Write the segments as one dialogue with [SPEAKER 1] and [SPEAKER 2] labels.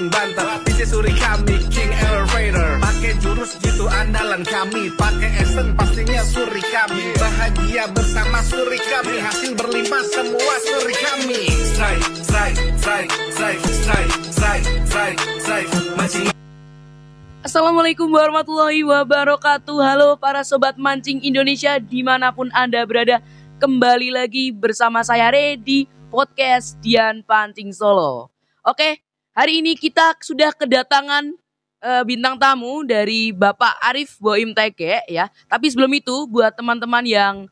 [SPEAKER 1] paling banter. PC Suri kami, King Elevator. Pakai jurus jitu andalan kami, pakai esen pastinya Suri kami. Bahagia bersama Suri kami, hasil berlimpah semua Suri kami. Strike, strike, strike, strike, strike, strike, strike, strike, mancing.
[SPEAKER 2] Assalamualaikum warahmatullahi wabarakatuh. Halo para sobat mancing Indonesia dimanapun Anda berada. Kembali lagi bersama saya Redi, podcast Dian Pancing Solo. Oke, hari ini kita sudah kedatangan bintang tamu dari Bapak Arif Boim Tege ya. Tapi sebelum itu buat teman-teman yang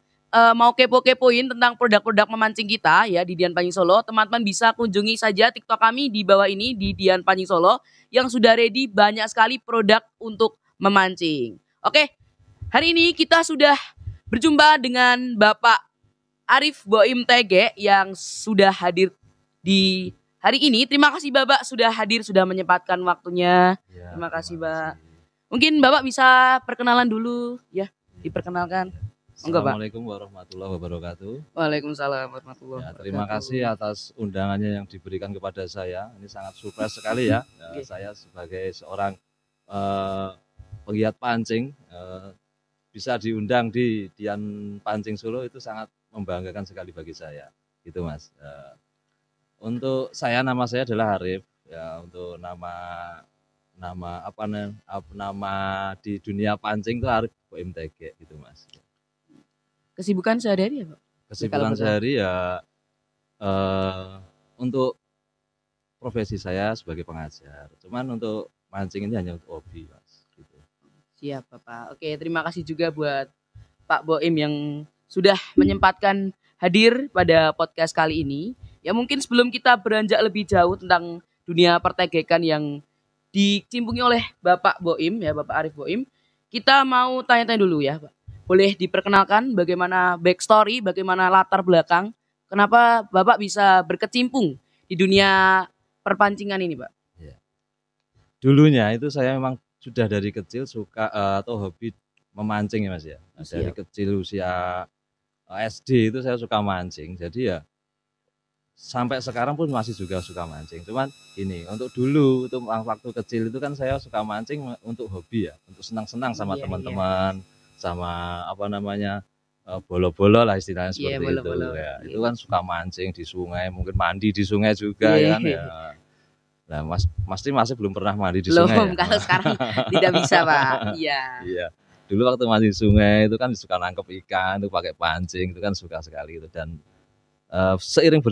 [SPEAKER 2] mau kepo-kepoin tentang produk-produk memancing kita ya di Dian Pancing Solo, teman-teman bisa kunjungi saja TikTok kami di bawah ini di Dian Pancing Solo yang sudah ready banyak sekali produk untuk memancing. Oke, hari ini kita sudah berjumpa dengan Bapak Arif Boim Tege yang sudah hadir di hari ini. Terima kasih Bapak sudah hadir, sudah menyempatkan waktunya.
[SPEAKER 3] Ya,
[SPEAKER 2] terima kasih Pak. Mungkin Bapak bisa perkenalan dulu ya, diperkenalkan.
[SPEAKER 3] Assalamualaikum warahmatullahi wabarakatuh.
[SPEAKER 2] Waalaikumsalam warahmatullahi
[SPEAKER 3] Ya,
[SPEAKER 2] wabarakatuh.
[SPEAKER 3] terima kasih atas undangannya yang diberikan kepada saya. Ini sangat surprise sekali ya.
[SPEAKER 2] Oke.
[SPEAKER 3] Saya sebagai seorang pegiat pancing bisa diundang di Dian Pancing Solo itu sangat membanggakan sekali bagi saya. Gitu Mas. Untuk saya, nama saya adalah Arif. Ya, untuk nama di dunia pancing itu Arif Boim Tege gitu Mas.
[SPEAKER 2] Kesibukan sehari-hari ya Pak?
[SPEAKER 3] Kesibukan sehari ya untuk profesi saya sebagai pengajar. Cuman untuk mancing ini hanya untuk hobi Mas. Gitu.
[SPEAKER 2] Siap Bapak. Oke, terima kasih juga buat Pak Boim yang sudah menyempatkan hadir pada podcast kali ini. Ya mungkin sebelum kita beranjak lebih jauh tentang dunia pertegekan yang dicimpungi oleh Bapak Boim ya, Bapak Arif Boim, kita mau tanya-tanya dulu ya Pak. Boleh diperkenalkan bagaimana backstory, bagaimana latar belakang, kenapa Bapak bisa berkecimpung di dunia perpancingan ini Pak?
[SPEAKER 3] Ya. Dulunya itu saya memang sudah dari kecil suka atau hobi memancing ya Mas ya. Nah, dari kecil usia SD itu saya suka mancing. Jadi ya sampai sekarang pun masih juga suka mancing. Cuman ini untuk dulu, untuk waktu kecil itu kan saya suka mancing untuk hobi ya, untuk senang-senang sama teman-teman. Sama bolo-bolo lah istilahnya seperti
[SPEAKER 2] bolo-bolo.
[SPEAKER 3] itu ya. Itu kan suka mancing di sungai, mungkin mandi di sungai juga ya kan ya. Nah, Mas masih belum pernah mandi di sungai.
[SPEAKER 2] Belum,
[SPEAKER 3] Ya?
[SPEAKER 2] kalau sekarang tidak bisa Pak. Iya.
[SPEAKER 3] Iya. Dulu waktu masih di sungai itu kan suka nangkep ikan, itu pakai pancing, itu kan suka sekali itu. Dan seiring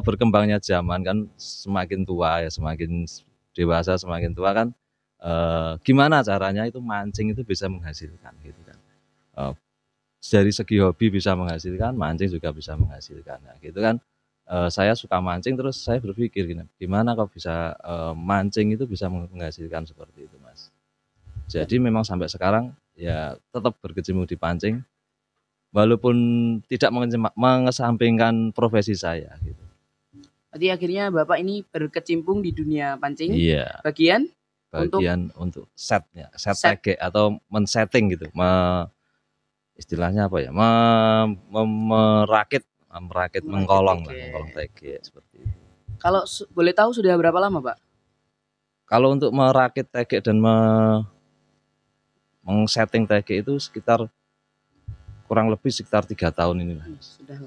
[SPEAKER 3] berkembangnya zaman kan semakin tua ya, semakin dewasa, semakin tua kan gimana caranya itu mancing itu bisa menghasilkan gitu kan. Dari segi hobi bisa menghasilkan, mancing juga bisa menghasilkan. Nah, gitu kan. Saya suka mancing terus saya berpikir gimana kok bisa mancing itu bisa menghasilkan seperti itu Mas. Jadi memang sampai sekarang ya tetap berkecimpung di pancing walaupun tidak mengesampingkan profesi saya gitu.
[SPEAKER 2] Berarti akhirnya Bapak ini berkecimpung di dunia pancing.
[SPEAKER 3] Iya.
[SPEAKER 2] Bagian
[SPEAKER 3] untuk setnya, set tege atau men-setting gitu. Istilahnya apa ya? Merakit mengkolong tege seperti itu.
[SPEAKER 2] Kalau boleh tahu sudah berapa lama Pak?
[SPEAKER 3] Kalau untuk merakit tege dan meng-setting tege itu kurang lebih sekitar 3 tahun ini lah.
[SPEAKER 2] Sudah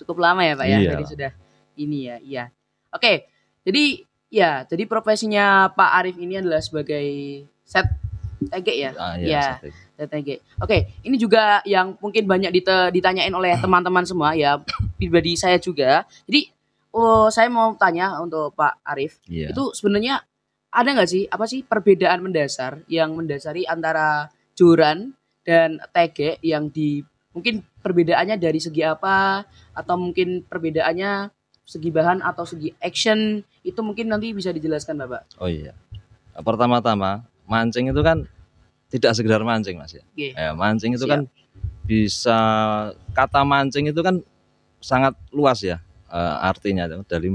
[SPEAKER 2] cukup lama ya Pak ya.
[SPEAKER 3] Iya.
[SPEAKER 2] Jadi sudah ini ya. Iya. Oke. Jadi profesinya Pak Arif ini adalah sebagai set tege ya.
[SPEAKER 3] Iya.
[SPEAKER 2] Set tege. Oke, ini juga yang mungkin banyak ditanyain oleh teman-teman semua ya, pribadi saya juga. Jadi saya mau tanya untuk Pak Arif, itu sebenarnya ada nggak sih perbedaan mendasar yang mendasari antara joran dan tege yang mungkin perbedaannya dari segi apa, atau mungkin perbedaannya segi bahan atau segi action, itu mungkin nanti bisa dijelaskan Bapak.
[SPEAKER 3] Oh iya. Pertama-tama mancing itu kan tidak sekedar mancing Mas ya. Mancing itu kan bisa, kata mancing itu kan sangat luas ya artinya dari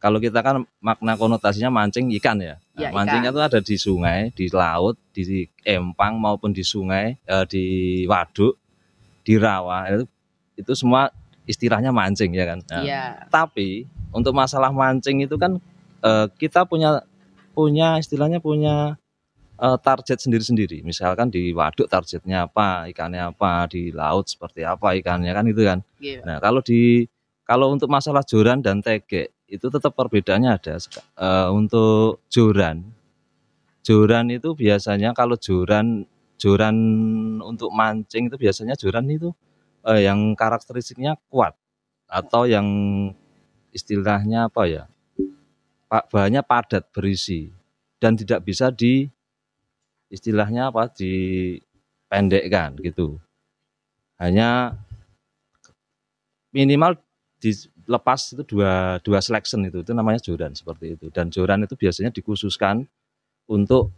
[SPEAKER 3] kalau kita kan makna konotasinya mancing ikan ya. Mancing itu ada di sungai, di laut, di empang maupun di sungai, di waduk, di rawa, itu semua istilahnya mancing ya kan. Tapi untuk masalah mancing itu kan kita punya punya istilahnya punya target sendiri-sendiri. Misalkan di waduk targetnya apa, ikannya apa, di laut seperti apa ikannya kan itu kan.
[SPEAKER 2] Iya.
[SPEAKER 3] Nah, kalau untuk masalah joran dan tege itu tetap perbedaannya ada. Untuk joran itu biasanya kalau joran untuk mancing itu biasanya joran itu yang karakteristiknya kuat atau yang istilahnya apa ya, bahannya padat berisi dan tidak bisa istilahnya apa dipendekkan gitu. Hanya minimal dilepas itu dua selection itu namanya joran seperti itu. Dan joran itu biasanya dikhususkan untuk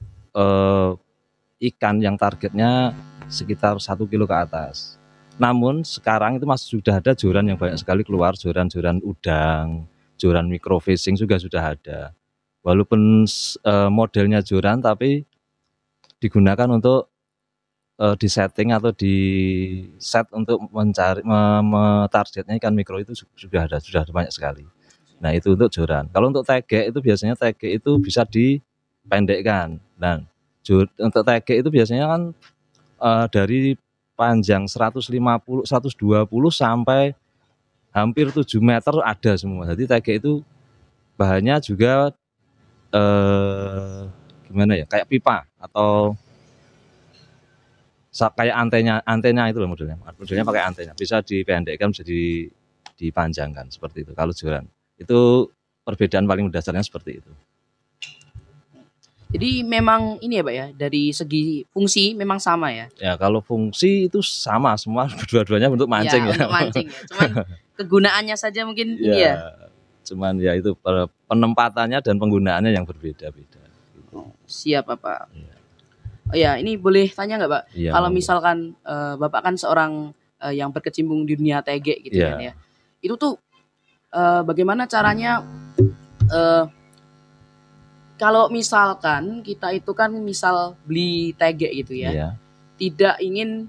[SPEAKER 3] ikan yang targetnya sekitar 1 kilo ke atas. Namun sekarang itu masih sudah ada joran yang banyak sekali keluar, joran udang, joran microfishing juga sudah ada. Walaupun modelnya joran tapi digunakan untuk disetting atau di set untuk mencari targetnya ikan mikro itu sudah ada banyak sekali. Nah itu untuk joran. Kalau untuk tege itu biasanya tege itu bisa dipendekkan. Dan untuk tege itu biasanya kan dari panjang 150, 120 sampai hampir 7 meter ada semua. Jadi tege itu bahannya juga gimana ya, kayak pipa atau kayak antena itu loh modelnya pakai antena, bisa dipendekkan, bisa dipanjangkan seperti itu. Kalau joran itu perbedaan paling mendasarnya seperti itu.
[SPEAKER 2] Jadi memang ini ya Pak ya, dari segi fungsi memang sama ya?
[SPEAKER 3] Ya kalau fungsi itu sama semua, dua-duanya untuk mancing ya.
[SPEAKER 2] Untuk mancing ya, cuman kegunaannya saja mungkin ini ya.
[SPEAKER 3] Cuman ya itu penempatannya dan penggunaannya yang berbeda-beda.
[SPEAKER 2] Siap Bapak. Ya. Oh ya, ini boleh tanya nggak Pak?
[SPEAKER 3] Ya,
[SPEAKER 2] kalau misalkan Bapak kan seorang yang berkecimpung di dunia tege gitu kan ya. Itu tuh bagaimana caranya kalau misalkan kita itu kan misal beli tege gitu ya. Tidak ingin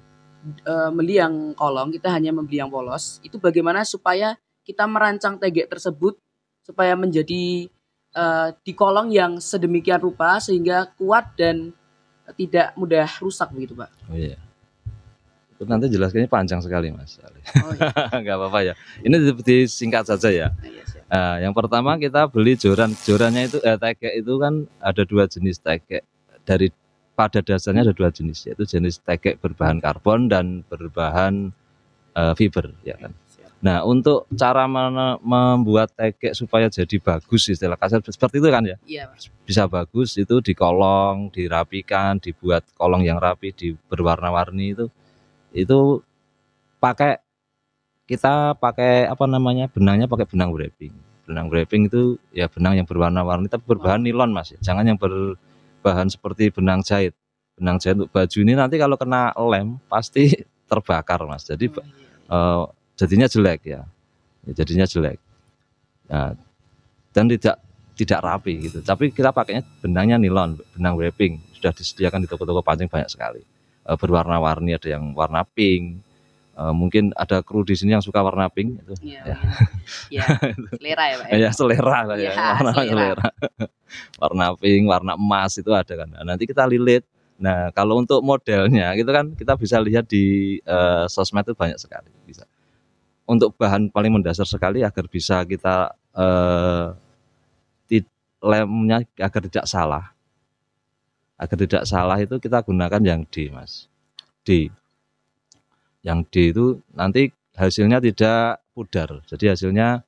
[SPEAKER 2] beli yang kolong, kita hanya membeli yang polos. Itu bagaimana supaya kita merancang tege tersebut supaya menjadi di kolong yang sedemikian rupa sehingga kuat dan tidak mudah rusak begitu Pak?
[SPEAKER 3] Oh iya. Itu nanti jelaskannya panjang sekali Mas. Oh iya. Enggak apa-apa ya. Ini disingkat saja ya. Nah, yang pertama kita beli jorannya itu tege itu kan ada 2 jenis tege. Pada dasarnya ada 2 jenis, yaitu jenis tege berbahan karbon dan berbahan fiber ya kan. Nah, untuk cara membuat tege supaya jadi bagus istilah kasar seperti itu kan ya. Iya, bisa bagus itu dikolong, dirapikan, dibuat kolong yang rapi, berwarna-warni itu kita pakai apa namanya? Benangnya pakai benang wrapping. Benang wrapping itu ya benang yang berwarna-warni tapi berbahan nilon Mas. Jangan yang berbahan seperti benang jahit. Benang jahit untuk baju ini nanti kalau kena lem pasti terbakar Mas. Jadi jadinya jelek ya, jadinya jelek. Nah, dan tidak rapi gitu. Tapi kita pakainya benangnya nilon, benang wrapping sudah disediakan di toko-toko pancing banyak sekali. Berwarna-warni, ada yang warna pink. Mungkin ada kru di sini yang suka warna pink itu. Iya.
[SPEAKER 2] Ya. Selera ya Pak.
[SPEAKER 3] Ya selera lah ya. Selera. Warna pink, warna emas itu ada kan. Nah, nanti kita lilit. Nah kalau untuk modelnya gitu kan kita bisa lihat di sosmed itu banyak sekali bisa. Untuk bahan paling mendasar sekali agar bisa kita lemnya agar tidak salah. Agar tidak salah itu kita gunakan yang D Mas. D. Yang D itu nanti hasilnya tidak pudar. Jadi hasilnya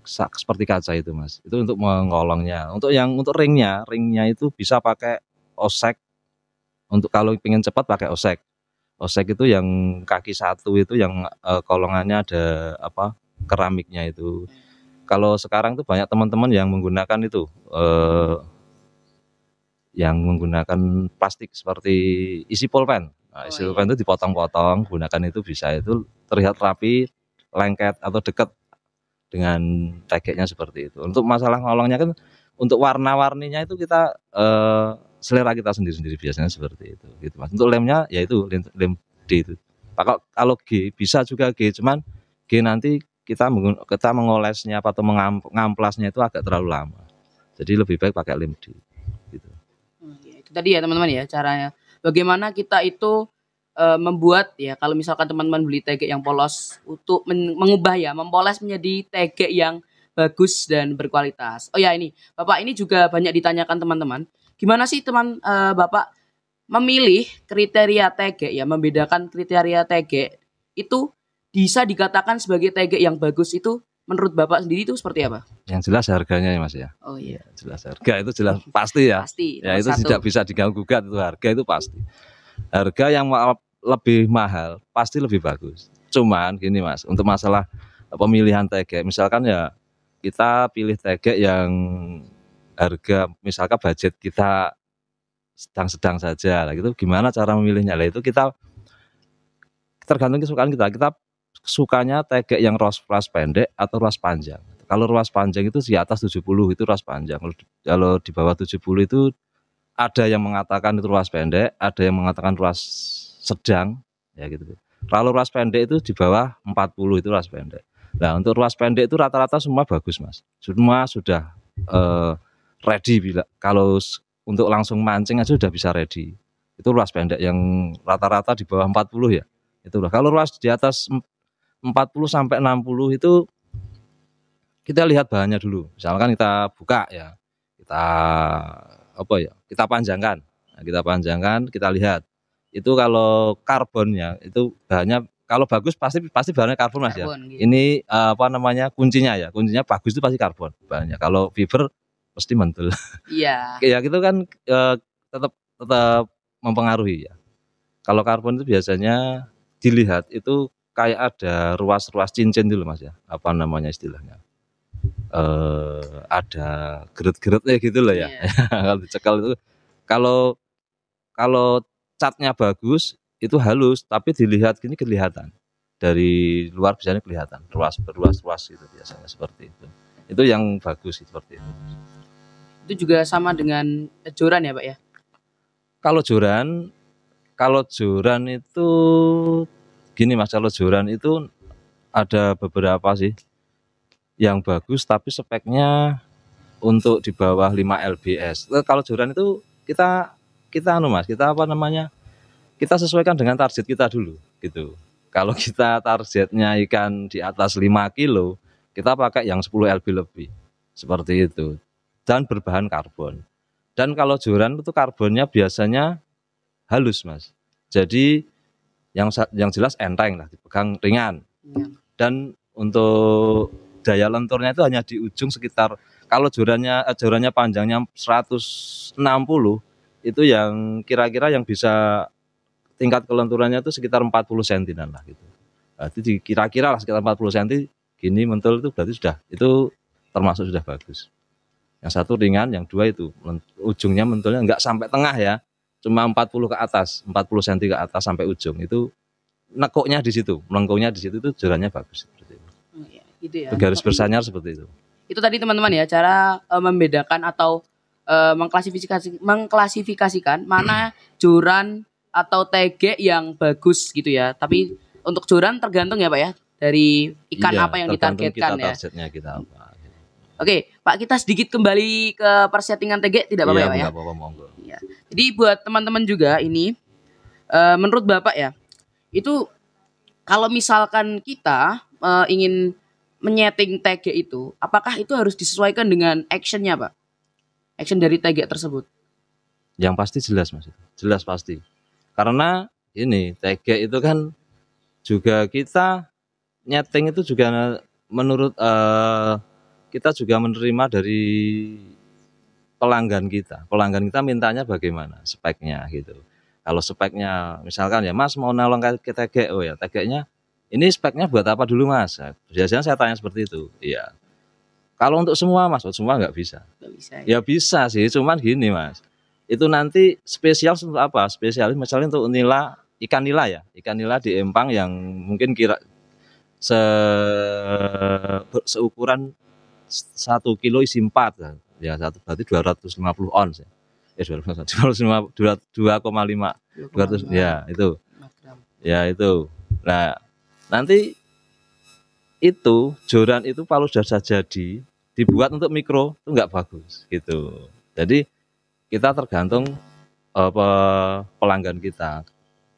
[SPEAKER 3] seperti kaca itu Mas. Itu untuk mengolongnya. Untuk ringnya itu bisa pakai osek. Untuk kalau ingin cepat pakai osek. Osek itu yang kaki 1 itu yang kolongannya ada keramiknya itu. Kalau sekarang tuh banyak teman-teman yang menggunakan itu yang menggunakan plastik seperti isi pulpen. Nah, isi pulpen itu dipotong-potong, gunakan itu bisa itu terlihat rapi, lengket atau dekat dengan tegeknya seperti itu. Untuk masalah ngolongnya kan untuk warna-warninya itu kita selera kita sendiri-sendiri biasanya seperti itu gitu Mas. Untuk lemnya yaitu lem D itu. Kalau G bisa juga G, cuman G nanti kita mengolesnya atau mengamplasnya itu agak terlalu lama. Jadi lebih baik pakai lem D gitu.
[SPEAKER 2] Itu tadi ya teman-teman ya caranya. Bagaimana kita itu membuat ya kalau misalkan teman-teman beli tegek yang polos untuk mengubah ya mempoles menjadi tegek yang bagus dan berkualitas. Oh ya ini Bapak ini juga banyak ditanyakan teman-teman. Gimana sih Bapak memilih kriteria tegek ya membedakan kriteria tegek itu bisa dikatakan sebagai tegek yang bagus itu menurut Bapak sendiri itu seperti apa?
[SPEAKER 3] Yang jelas harganya ya Mas ya.
[SPEAKER 2] Oh iya.
[SPEAKER 3] Jelas harga itu jelas pasti ya.
[SPEAKER 2] Pasti.
[SPEAKER 3] Ya itu tidak bisa diganggu gugat itu harga itu pasti. Harga yang lebih mahal pasti lebih bagus. Cuman gini Mas, untuk masalah pemilihan tegek, misalkan ya kita pilih tegek yang harga misalkan budget kita sedang-sedang saja, lah gitu. Gimana cara memilihnya? Lah itu kita tergantung kesukaan kita. Kita sukanya tegek yang ruas pendek atau ruas panjang. Kalau ruas panjang itu di atas 70 itu ruas panjang. Kalau di bawah 70 itu ada yang mengatakan itu ruas pendek, ada yang mengatakan ruas sedang, ya gitu. Kalau ruas pendek itu di bawah 40 itu ruas pendek. Nah, untuk ruas pendek itu rata-rata semua bagus, Mas. Semua sudah ready bila kalau untuk langsung mancing aja sudah bisa ready. Itu ruas pendek yang rata-rata di bawah 40 ya. Itu lah. Kalau ruas di atas 40 sampai 60 itu kita lihat bahannya dulu. Misalkan kita buka ya. Kita panjangkan. Nah, kita panjangkan, kita lihat. Itu kalau karbonnya itu bahannya kalau bagus pasti bahannya karbon Mas ya. Gitu. Ini kuncinya ya. Kuncinya bagus itu pasti karbon bahannya. Kalau fiber pasti mentul.
[SPEAKER 2] Iya.
[SPEAKER 3] Ya gitu kan tetap mempengaruhi ya. Kalau karbon itu biasanya dilihat itu kayak ada ruas-ruas cincin dulu Mas ya. Apa namanya istilahnya? Ada geret-geretnya gitu loh ya. Kalau dicekal itu kalau catnya bagus itu halus tapi dilihat gini kelihatan. Dari luar biasanya kelihatan berruas-ruas gitu biasanya seperti itu. Itu yang bagus seperti itu.
[SPEAKER 2] Itu juga sama dengan joran ya, Pak ya?
[SPEAKER 3] Kalau joran itu gini Mas, kalau joran itu ada beberapa sih yang bagus tapi speknya untuk di bawah 5 lbs. Kalau joran itu kita Mas, kita sesuaikan dengan target kita dulu gitu. Kalau kita targetnya ikan di atas 5 kilo, kita pakai yang 10 lb lebih. Seperti itu. Dan berbahan karbon. Dan kalau joran itu karbonnya biasanya halus Mas. Jadi yang jelas enteng lah, dipegang ringan. Dan untuk daya lenturnya itu hanya di ujung sekitar kalau jorannya panjangnya 160 itu yang kira-kira yang bisa tingkat kelenturannya itu sekitar 40 cm lah gitu. Jadi kira-kira lah sekitar 40 cm gini mentul itu berarti itu termasuk sudah bagus. Yang satu ringan, yang dua itu ujungnya mentulnya enggak sampai tengah ya. Cuma 40 ke atas, 40 cm ke atas sampai ujung itu nekuknya di situ, melengkungnya di situ itu jorannya bagus seperti itu.
[SPEAKER 2] Gitu ya.
[SPEAKER 3] Garis bersanyar seperti itu.
[SPEAKER 2] Itu tadi teman-teman ya cara membedakan atau mengklasifikasikan mana joran atau tegek yang bagus gitu ya. Tapi untuk joran tergantung ya Pak ya dari ikan apa yang ditargetkan ya.
[SPEAKER 3] Targetnya kita apa.
[SPEAKER 2] Oke, Pak kita sedikit kembali ke persettingan tegek tidak apa-apa ya Pak ya.
[SPEAKER 3] Apa-apa monggo.
[SPEAKER 2] Ya. Jadi buat teman-teman juga ini menurut Bapak ya itu kalau misalkan kita ingin menyeting tegek itu, apakah itu harus disesuaikan dengan actionnya Pak? Action dari tegek tersebut?
[SPEAKER 3] Yang pasti jelas Mas, jelas pasti. Karena ini tegek itu kan juga kita nyeting itu juga menurut kita juga menerima dari pelanggan kita. Pelanggan kita mintanya bagaimana speknya gitu. Kalau speknya misalkan ya Mas mau nolong ke tegek, oh ya tegeknya ini speknya buat apa dulu Mas? Biasanya saya tanya seperti itu. Iya. Kalau untuk semua Mas, semua nggak bisa.
[SPEAKER 2] Nggak bisa.
[SPEAKER 3] Ya bisa sih, cuman gini Mas. Itu nanti spesial untuk apa? Spesial misalnya untuk ikan nila ya. Ikan nila di empang yang mungkin kira seukuran 1 kilo isi 4 ya, berarti 250 ons ya. 2,5 200 ya itu. Ya itu. Nah, nanti itu joran itu kalau sudah jadi dibuat untuk mikro itu nggak bagus gitu. Jadi kita tergantung pelanggan kita.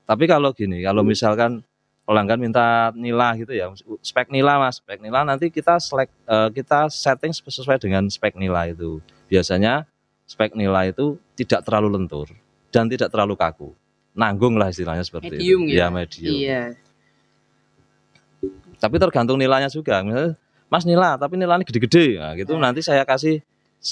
[SPEAKER 3] Tapi kalau gini, kalau misalkan pelanggan minta nila gitu ya, spek nila mas, spek nila nanti kita kita setting sesuai dengan spek nila itu. Biasanya spek nila itu tidak terlalu lentur dan tidak terlalu kaku, nanggung lah istilahnya seperti
[SPEAKER 2] medium
[SPEAKER 3] itu.
[SPEAKER 2] gitu.
[SPEAKER 3] Ya medium.
[SPEAKER 2] Iya.
[SPEAKER 3] Tapi tergantung nilainya juga. Misalnya, mas nila, tapi nilainya gede-gede, nah, gitu. Nanti saya kasih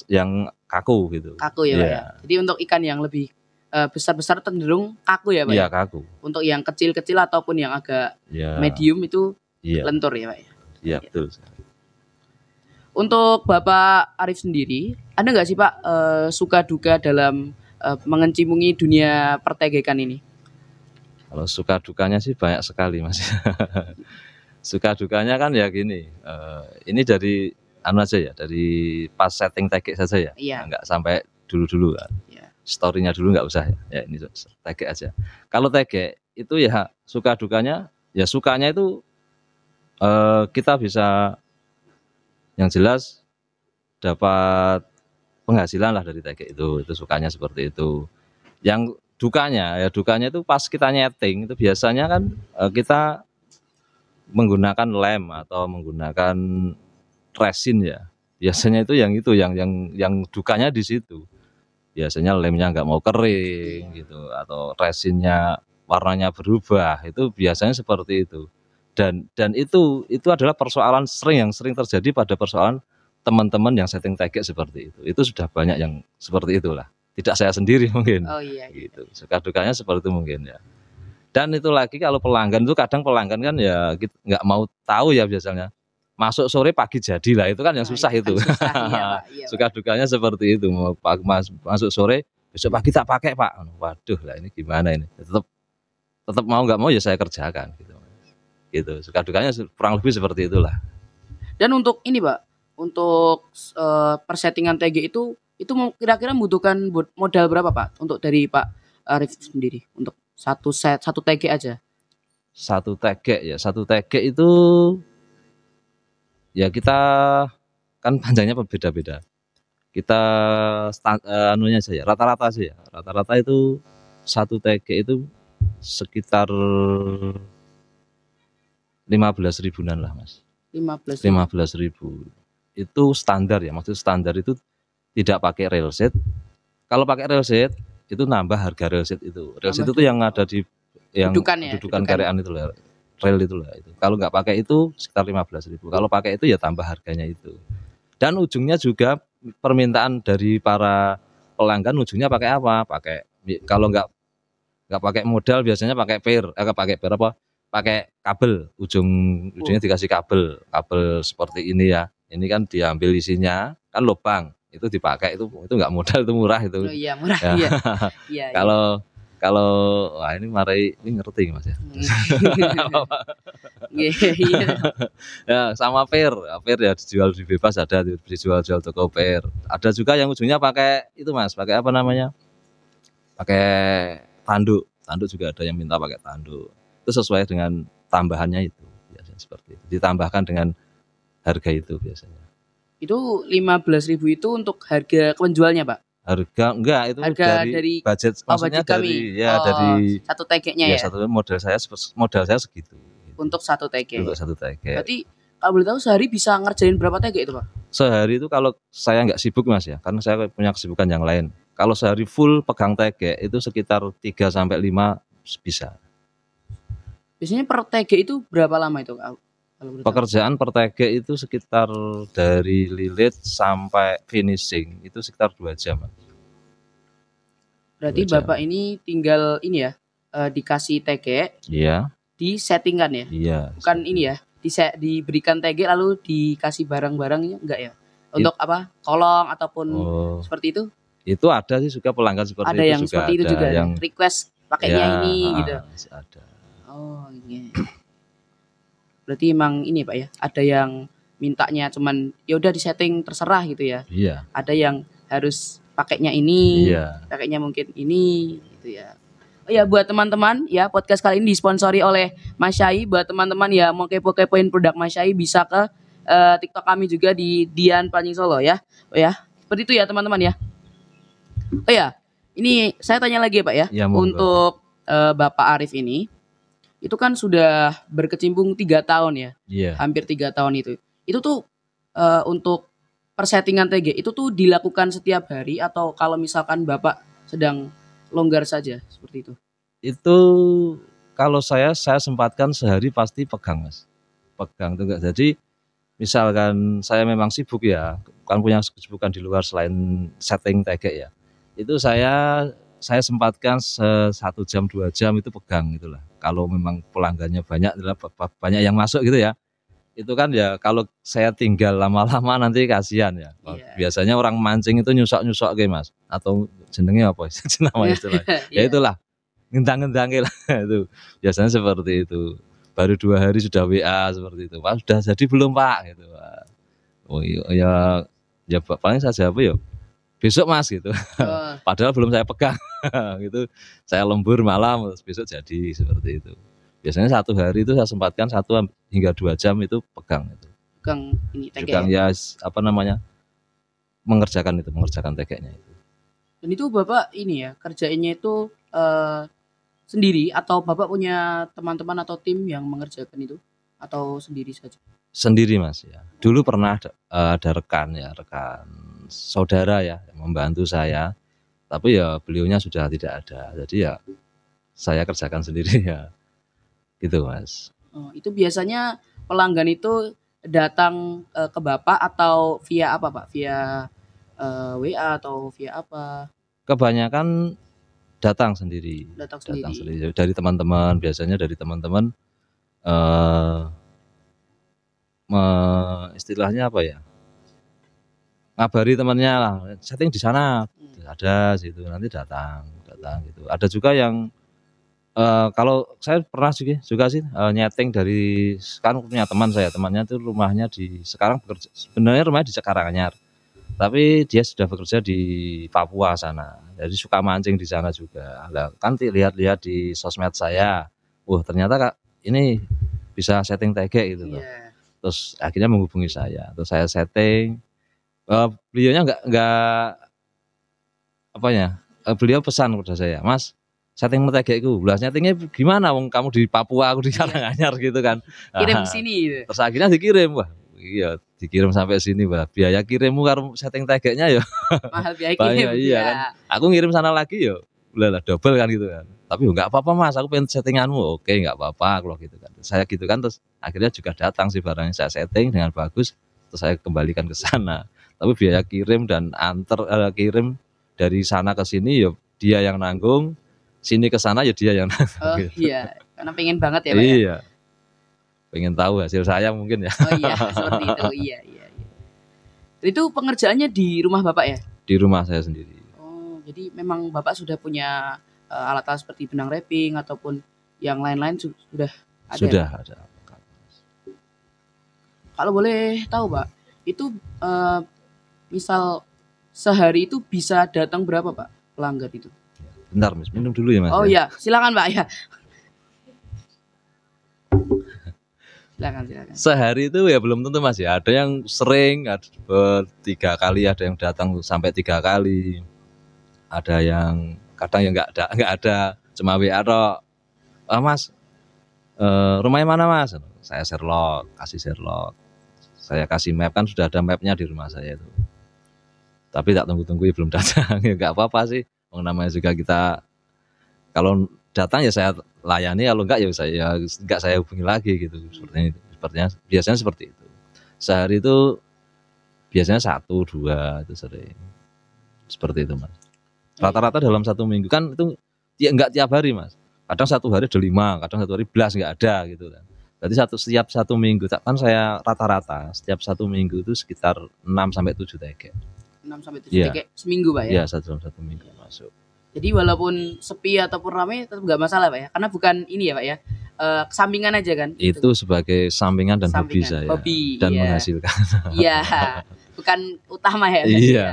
[SPEAKER 3] yang kaku gitu.
[SPEAKER 2] Kaku ya, Pak ya. Jadi untuk ikan yang lebih besar-besar cenderung kaku ya, Pak.
[SPEAKER 3] Iya,
[SPEAKER 2] ya?
[SPEAKER 3] kaku.
[SPEAKER 2] Untuk yang kecil-kecil ataupun yang agak medium itu lentur ya, Pak.
[SPEAKER 3] Iya, betul.
[SPEAKER 2] Untuk Bapak Arif sendiri, ada nggak sih Pak suka duka dalam mengencimungi dunia pertegekan ini?
[SPEAKER 3] Kalau suka dukanya sih banyak sekali mas. Suka dukanya kan ya gini, ini dari anu aja ya, dari pas setting tagek saja ya,
[SPEAKER 2] Iya.
[SPEAKER 3] nggak sampai dulu kan.
[SPEAKER 2] Iya.
[SPEAKER 3] Storynya dulu nggak usah ya, ini tagek aja. Kalau tagek itu ya suka dukanya, ya sukanya itu kita bisa yang jelas dapat penghasilan lah dari tagek itu sukanya seperti itu. Yang dukanya itu pas kita nyeting itu biasanya kan kita menggunakan lem atau menggunakan resin ya. Biasanya itu yang dukanya di situ. Biasanya lemnya nggak mau kering gitu atau resinnya warnanya berubah. Itu biasanya seperti itu. Dan itu adalah persoalan yang sering terjadi pada persoalan teman-teman yang setting tagek seperti itu. Itu sudah banyak yang seperti itulah. Tidak saya sendiri mungkin.
[SPEAKER 2] Oh iya.
[SPEAKER 3] Gitu. Suka dukanya seperti itu mungkin ya. Dan itu lagi kalau pelanggan itu kadang pelanggan kan ya nggak mau tahu ya biasanya. Masuk sore pagi jadi lah itu kan yang susah itu.
[SPEAKER 2] Kan susah, iya, Pak. Iya,
[SPEAKER 3] Suka dukanya seperti itu. Mau masuk sore besok pagi tak pakai Pak. Waduh lah ini gimana ini. Tetap mau nggak mau ya saya kerjakan gitu. Gitu. Suka dukanya kurang lebih seperti itulah.
[SPEAKER 2] Dan untuk ini Pak, untuk persettingan TG itu kira-kira membutuhkan modal berapa Pak untuk dari Pak Arif sendiri untuk satu TG aja?
[SPEAKER 3] Satu TG itu ya kita kan panjangnya berbeda-beda. Kita anunya saja rata-rata sih ya. Rata-rata itu satu TG itu sekitar 15 ribuan lah mas. 15 ribu itu standar ya, maksud standar itu tidak pakai railset. Kalau pakai railset itu nambah harga railset itu. Railset itu yang ada di yang dudukan karyawan itu lah, rail itu lah itu. Kalau nggak pakai itu sekitar 15 ribu. Kalau pakai itu ya tambah harganya itu. Dan ujungnya juga permintaan dari para pelanggan ujungnya pakai apa? Kalau nggak pakai modal biasanya pakai pakai kabel, ujungnya dikasih kabel seperti ini ya. Ini kan diambil isinya kan lubang itu dipakai itu nggak modal, itu murah itu.
[SPEAKER 2] Oh iya murah
[SPEAKER 3] ya.
[SPEAKER 2] Iya. Iya.
[SPEAKER 3] Kalau wah ini ini ngerti mas ya.
[SPEAKER 2] Iya.
[SPEAKER 3] Ya sama per ya dijual di bebas, ada dijual toko per. Ada juga yang ujungnya pakai itu mas, pakai apa namanya? Pakai tanduk juga ada yang minta pakai tanduk. Itu sesuai dengan tambahannya itu biasanya seperti itu. Ditambahkan dengan harga itu biasanya.
[SPEAKER 2] Itu 15.000 itu untuk harga penjualnya Pak?
[SPEAKER 3] Harga enggak, itu
[SPEAKER 2] harga dari
[SPEAKER 3] budget, maksudnya dari
[SPEAKER 2] satu TG-nya ya.
[SPEAKER 3] Satu modal saya segitu.
[SPEAKER 2] Untuk satu TG.
[SPEAKER 3] Untuk satu TG.
[SPEAKER 2] Berarti kalau boleh tahu sehari bisa ngerjain berapa TG itu Pak?
[SPEAKER 3] Sehari itu kalau saya nggak sibuk mas ya, karena saya punya kesibukan yang lain. Kalau sehari full pegang TG itu sekitar 3 sampai 5 bisa.
[SPEAKER 2] Biasanya per TG itu berapa lama itu?
[SPEAKER 3] Pekerjaan per TG itu sekitar dari lilit sampai finishing itu sekitar 2 jam.
[SPEAKER 2] Berarti 2 jam. Bapak ini tinggal ini ya, dikasih TG,
[SPEAKER 3] iya,
[SPEAKER 2] disettingkan ya?
[SPEAKER 3] Iya.
[SPEAKER 2] Bukan ini ya, diberikan TG lalu dikasih barang-barangnya enggak ya? Untuk apa? Kolong ataupun seperti itu? Itu ada sih juga pelanggan seperti itu juga. Ada yang seperti itu juga, yang request pakainya ini gitu.
[SPEAKER 3] Ada.
[SPEAKER 2] Oh iya. Berarti emang ini Pak ya, ada yang mintanya cuman ya udah disetting terserah gitu ya.
[SPEAKER 3] Iya.
[SPEAKER 2] Ada yang harus pakainya ini, pakainya mungkin ini gitu ya. Oh ya buat teman-teman ya, podcast kali ini disponsori oleh Mas Syai. Buat teman-teman ya mau kepo-kepoin produk Mas Syai bisa ke TikTok kami juga di Dian Pancing Solo ya. Oh ya, seperti itu ya teman-teman ya. Oh ya, ini saya tanya lagi ya Pak ya.
[SPEAKER 3] Ya, monggo.
[SPEAKER 2] Untuk Bapak Arif ini, itu kan sudah berkecimpung 3 tahun ya.
[SPEAKER 3] Iya.
[SPEAKER 2] Hampir 3 tahun itu. Itu tuh untuk persettingan TG itu tuh dilakukan setiap hari atau kalau misalkan Bapak sedang longgar saja seperti itu?
[SPEAKER 3] Itu kalau saya sempatkan sehari pasti pegang Mas. Pegang tuh enggak. Jadi misalkan saya memang sibuk ya, kan punya kesibukan di luar selain setting TG ya. Itu saya sempatkan 1 jam 2 jam itu pegang itulah. Kalau memang pelanggannya banyak yang masuk gitu ya. Itu kan ya kalau saya tinggal lama-lama nanti kasihan ya.
[SPEAKER 2] Iya.
[SPEAKER 3] Biasanya orang mancing itu nyusok-nyusok kayak Mas, atau jenenge apa nama istilah. Ya itulah. Ngentang-ngentang lah itu. Biasanya seperti itu. Baru 2 hari sudah WA seperti itu. Pak sudah jadi belum Pak gitu. Oh iya ya paling saya jawab ya besok Mas gitu. Padahal belum saya pegang gitu. Saya lembur malam terus besok jadi seperti itu. Biasanya 1 hari itu saya sempatkan 1 hingga 2 jam itu pegang itu.
[SPEAKER 2] Pegang ini TG.
[SPEAKER 3] Pegang ya apa namanya? mengerjakan TG-nya itu.
[SPEAKER 2] Dan itu Bapak ini ya, kerjainnya itu sendiri atau Bapak punya teman-teman atau tim yang mengerjakan itu atau sendiri saja?
[SPEAKER 3] Sendiri Mas ya. Dulu pernah ada rekan saudara ya yang membantu saya. Tapi ya beliaunya sudah tidak ada. Jadi ya saya kerjakan sendiri ya. Gitu Mas.
[SPEAKER 2] Oh, itu biasanya pelanggan itu datang ke Bapak atau via apa Pak? Via WA atau via apa?
[SPEAKER 3] Kebanyakan datang sendiri.
[SPEAKER 2] Datang sendiri.
[SPEAKER 3] Dari teman-teman, biasanya dari teman-teman istilahnya apa ya? Ngabari temannya lah, setting di sana. Ada situ nanti datang gitu. Ada juga yang kalau saya pernah juga sih nyeting dari kan punya temannya itu rumahnya sekarang bekerja sebenarnya rumahnya di Karanganyar. Tapi dia sudah bekerja di Papua sana. Jadi suka mancing di sana juga. Nah, kan lihat-lihat di sosmed saya. Ternyata Kak ini bisa setting TG gitu loh.
[SPEAKER 2] Yeah.
[SPEAKER 3] Terus akhirnya menghubungi saya. Terus saya setting. Beliaunya enggak apa ya? Beliau pesan kepada saya, "Mas, setting TG ku. Lah settingnya gimana wong kamu di Papua, aku di Karanganyar gitu kan."
[SPEAKER 2] Kirim ke sini gitu.
[SPEAKER 3] Terus akhirnya dikirim. Wah, iya dikirim sampai sini, Mbak. Biaya kirimmu karo setting TG-nya ya.
[SPEAKER 2] Mahal biaya kirim.
[SPEAKER 3] Iya kan. Aku ngirim sana lagi ya. Lah double kan gitu kan. Tapi enggak apa-apa Mas, aku pengen settinganmu. Oke, enggak apa-apa kalau gitu kan. Saya gitu kan terus akhirnya juga datang sih barangnya saya setting dengan bagus terus saya kembalikan ke sana. Tapi biaya kirim dan kirim dari sana ke sini ya dia yang nanggung, sini ke sana ya dia yang nanggung.
[SPEAKER 2] Oh
[SPEAKER 3] gitu.
[SPEAKER 2] iya, karena pengen banget ya Pak.
[SPEAKER 3] Iya. Pengen tahu hasil saya mungkin ya.
[SPEAKER 2] Oh iya, seperti itu. Iya. Itu pengerjaannya di rumah Bapak ya?
[SPEAKER 3] Di rumah saya sendiri.
[SPEAKER 2] Oh, jadi memang Bapak sudah punya alat-alat seperti benang wrapping ataupun yang lain-lain sudah ada?
[SPEAKER 3] Sudah ada.
[SPEAKER 2] Kalau boleh tahu Pak, itu misal sehari itu bisa datang berapa Pak pelanggan itu?
[SPEAKER 3] Bentar Mas, minum dulu ya Mas.
[SPEAKER 2] Oh iya, silakan Pak ya. Silakan.
[SPEAKER 3] Sehari itu ya belum tentu Mas ya. Ada yang sering, ada 3 kali, ada yang datang sampai 3 kali. Ada yang kadang yang enggak ada, cuma WA tok. Mas, rumahnya mana Mas? Saya kasih Sherlock. Saya kasih map, kan sudah ada mapnya di rumah saya itu. Tapi tak tunggu-tunggu ya belum datang. Ya enggak apa-apa sih. Namanya juga kita kalau datang ya saya layani, kalau enggak ya enggak saya hubungi lagi gitu. Sepertinya biasanya seperti itu. Sehari itu biasanya 1, 2 itu sering. Seperti itu Mas. Rata-rata dalam 1 minggu kan itu ya enggak tiap hari Mas. Kadang 1 hari ada 5, kadang 1 hari 11 enggak ada gitu kan. Berarti setiap 1 minggu kan saya rata-rata setiap 1 minggu itu sekitar 6 sampai 7 TG.
[SPEAKER 2] 6 sampai 7 TG seminggu Pak ya?
[SPEAKER 3] Iya, dalam 1 minggu masuk.
[SPEAKER 2] Jadi walaupun sepi ataupun ramai tetap enggak masalah Pak ya? Karena bukan ini ya Pak ya, sampingan aja kan?
[SPEAKER 3] Itu sebagai sampingan dan hobi saya.
[SPEAKER 2] Hobi,
[SPEAKER 3] dan
[SPEAKER 2] iya.
[SPEAKER 3] menghasilkan.
[SPEAKER 2] Iya, bukan utama ya.
[SPEAKER 3] Iya.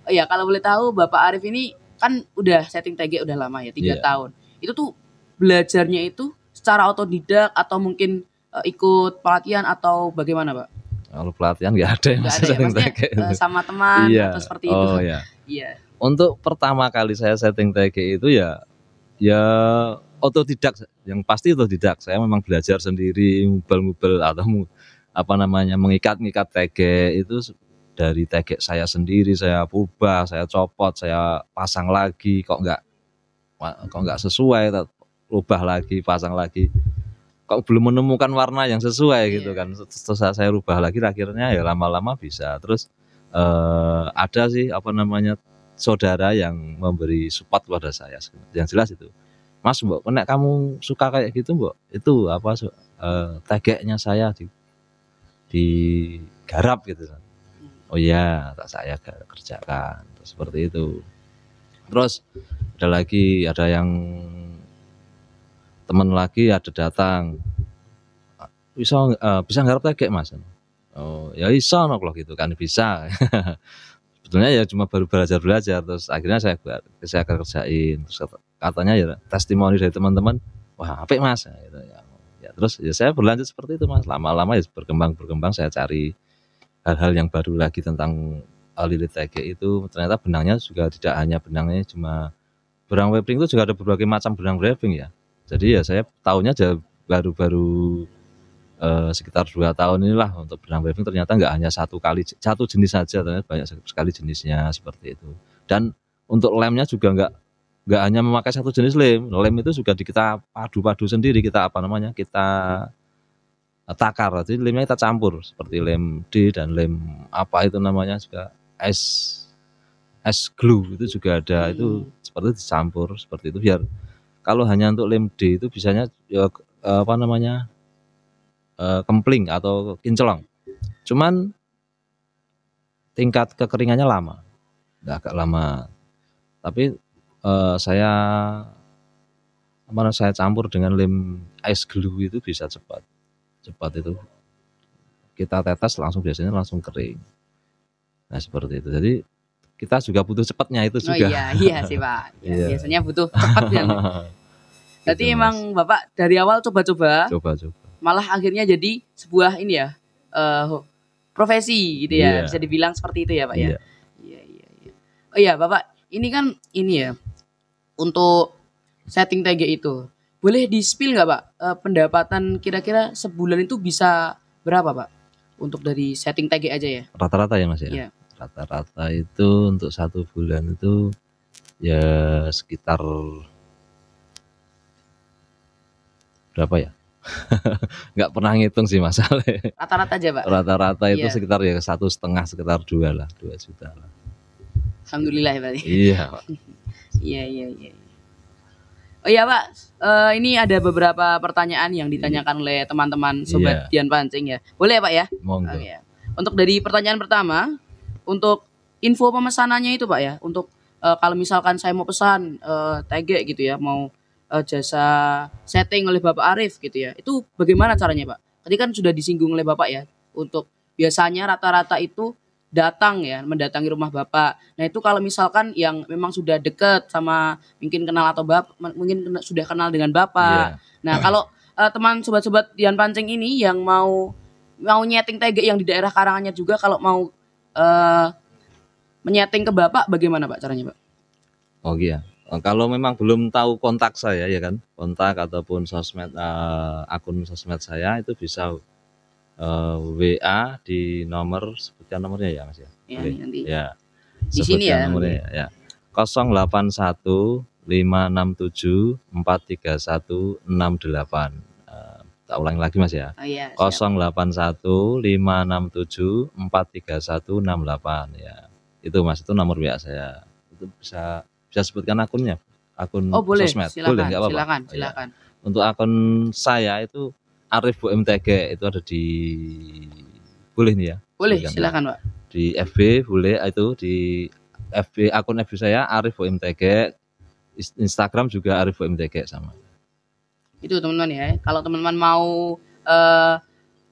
[SPEAKER 2] Oh iya, kalau boleh tahu Bapak Arif ini kan udah setting TG udah lama ya, 3 tahun. Itu tuh belajarnya itu secara otodidak atau mungkin ikut pelatihan atau bagaimana, Pak?
[SPEAKER 3] Kalau pelatihan nggak ada yang
[SPEAKER 2] Nggak ada ya,
[SPEAKER 3] setting
[SPEAKER 2] maksudnya
[SPEAKER 3] TG.
[SPEAKER 2] sama teman
[SPEAKER 3] Iya.
[SPEAKER 2] atau seperti itu.
[SPEAKER 3] Oh ya.
[SPEAKER 2] Iya.
[SPEAKER 3] Untuk pertama kali saya setting TG itu ya otodidak, yang pasti otodidak. Saya memang belajar sendiri, ngubel-ngubel atau mengikat-ngikat TG itu dari TG saya sendiri, saya ubah, saya copot, saya pasang lagi, kok nggak sesuai, ubah lagi, pasang lagi, kok belum menemukan warna yang sesuai gitu kan. Setelah saya rubah lagi, akhirnya ya lama-lama bisa. Terus ada sih saudara yang memberi support pada saya. Yang jelas itu, Mas, Mbok, nek kamu suka kayak gitu, Mbok, itu TG-nya saya digarap gitu kan. Oh iya, tak saya kerjakan. Terus seperti itu. Terus ada yang teman lagi ada datang, bisa nggarap TG, Mas. Oh ya iso kalau gitu kan, bisa. Sebetulnya ya cuma baru belajar, terus akhirnya saya kerjain. Terus katanya ya testimoni dari teman-teman, wah apik, Mas, gitu ya. Terus ya saya berlanjut seperti itu, Mas. Lama-lama ya berkembang saya cari hal-hal yang baru lagi tentang lilit TG itu. Ternyata benangnya juga tidak hanya benangnya cuma benang wrapping, itu juga ada berbagai macam benang wrapping ya. Jadi ya saya tahunya baru sekitar 2 tahun inilah untuk benang wrapping. Ternyata nggak hanya satu jenis saja, ternyata banyak sekali jenisnya seperti itu. Dan untuk lemnya juga nggak hanya memakai satu jenis lem itu juga kita padu sendiri, kita takar. Jadi lemnya kita campur seperti lem D dan lem juga es glue itu juga ada. Itu seperti dicampur seperti itu, biar kalau hanya untuk lem D itu bisanya kempling atau kincelong. Cuman tingkat kekeringannya agak lama. Tapi saya campur dengan lem ice glue itu bisa cepat itu. Kita tetes biasanya langsung kering. Nah seperti itu. Jadi kita juga butuh cepatnya itu juga.
[SPEAKER 2] Oh iya sih, Pak. Ya,
[SPEAKER 3] Iya.
[SPEAKER 2] Biasanya butuh cepatnya. Berarti
[SPEAKER 3] Gitu,
[SPEAKER 2] emang
[SPEAKER 3] Mas.
[SPEAKER 2] Bapak dari awal coba-coba,
[SPEAKER 3] Coba.
[SPEAKER 2] malah akhirnya jadi sebuah profesi gitu ya.
[SPEAKER 3] Iya.
[SPEAKER 2] Bisa dibilang seperti itu ya, Pak ya.
[SPEAKER 3] Iya.
[SPEAKER 2] Iya. Oh iya, Bapak, ini kan untuk setting TG itu. Boleh di-spill nggak, Pak? Pendapatan kira-kira sebulan itu bisa berapa, Pak? Untuk dari setting TG aja ya.
[SPEAKER 3] Rata-rata ya, Mas ya.
[SPEAKER 2] Iya.
[SPEAKER 3] Rata-rata itu untuk 1 bulan itu ya sekitar berapa ya? Nggak pernah ngitung sih masalahnya.
[SPEAKER 2] Rata-rata aja, Pak.
[SPEAKER 3] Rata-rata itu
[SPEAKER 2] Iya.
[SPEAKER 3] sekitar ya 1,5, sekitar 2 juta lah.
[SPEAKER 2] Alhamdulillah ya, Pak.
[SPEAKER 3] Iya, Pak.
[SPEAKER 2] Iya. Oh iya, Pak, ini ada beberapa pertanyaan yang ditanyakan oleh teman-teman Sobat Dian Pancing ya. Boleh ya, Pak ya?
[SPEAKER 3] Monggo.
[SPEAKER 2] Oke. Untuk dari pertanyaan pertama, untuk info pemesanannya itu, Pak ya, untuk kalau misalkan saya mau pesan TG gitu ya, mau jasa setting oleh Bapak Arif gitu ya, itu bagaimana caranya, Pak? Tadi kan sudah disinggung oleh Bapak ya, untuk biasanya rata-rata itu mendatangi rumah Bapak. Nah itu kalau misalkan yang memang sudah dekat sama mungkin kenal atau mungkin sudah kenal dengan Bapak. Nah kalau teman sobat-sobat Dian Pancing ini yang mau nyeting TG yang di daerah Karanganyar juga, kalau mau menyeting ke Bapak, bagaimana Pak caranya, Pak?
[SPEAKER 3] Oh iya. Kalau memang belum tahu kontak saya ya kan, kontak ataupun sosmed, akun sosmed saya itu bisa WA di nomor, sebutkan nomornya ya, Mas ya.
[SPEAKER 2] Ya,
[SPEAKER 3] Boleh?
[SPEAKER 2] nanti.
[SPEAKER 3] Ya.
[SPEAKER 2] Di sini ya.
[SPEAKER 3] Nomornya ya. 081 567 431 68. Tak ulangi lagi, Mas ya.
[SPEAKER 2] Oh iya.
[SPEAKER 3] 081 567 431 68 ya. Itu, Mas, itu nomor WA saya. Itu bisa sebutkan akunnya, akun
[SPEAKER 2] boleh.
[SPEAKER 3] sosmed.
[SPEAKER 2] Silakan,
[SPEAKER 3] Boleh, enggak apa-apa.
[SPEAKER 2] silakan.
[SPEAKER 3] Ya. Untuk akun saya itu Arif UMTG, itu ada boleh nih ya.
[SPEAKER 2] Boleh, silakan, Pak.
[SPEAKER 3] Di FB boleh, itu di FB, akun FB saya Arif UMTG, Instagram juga Arif UMTG sama.
[SPEAKER 2] Itu teman-teman ya. Kalau teman-teman mau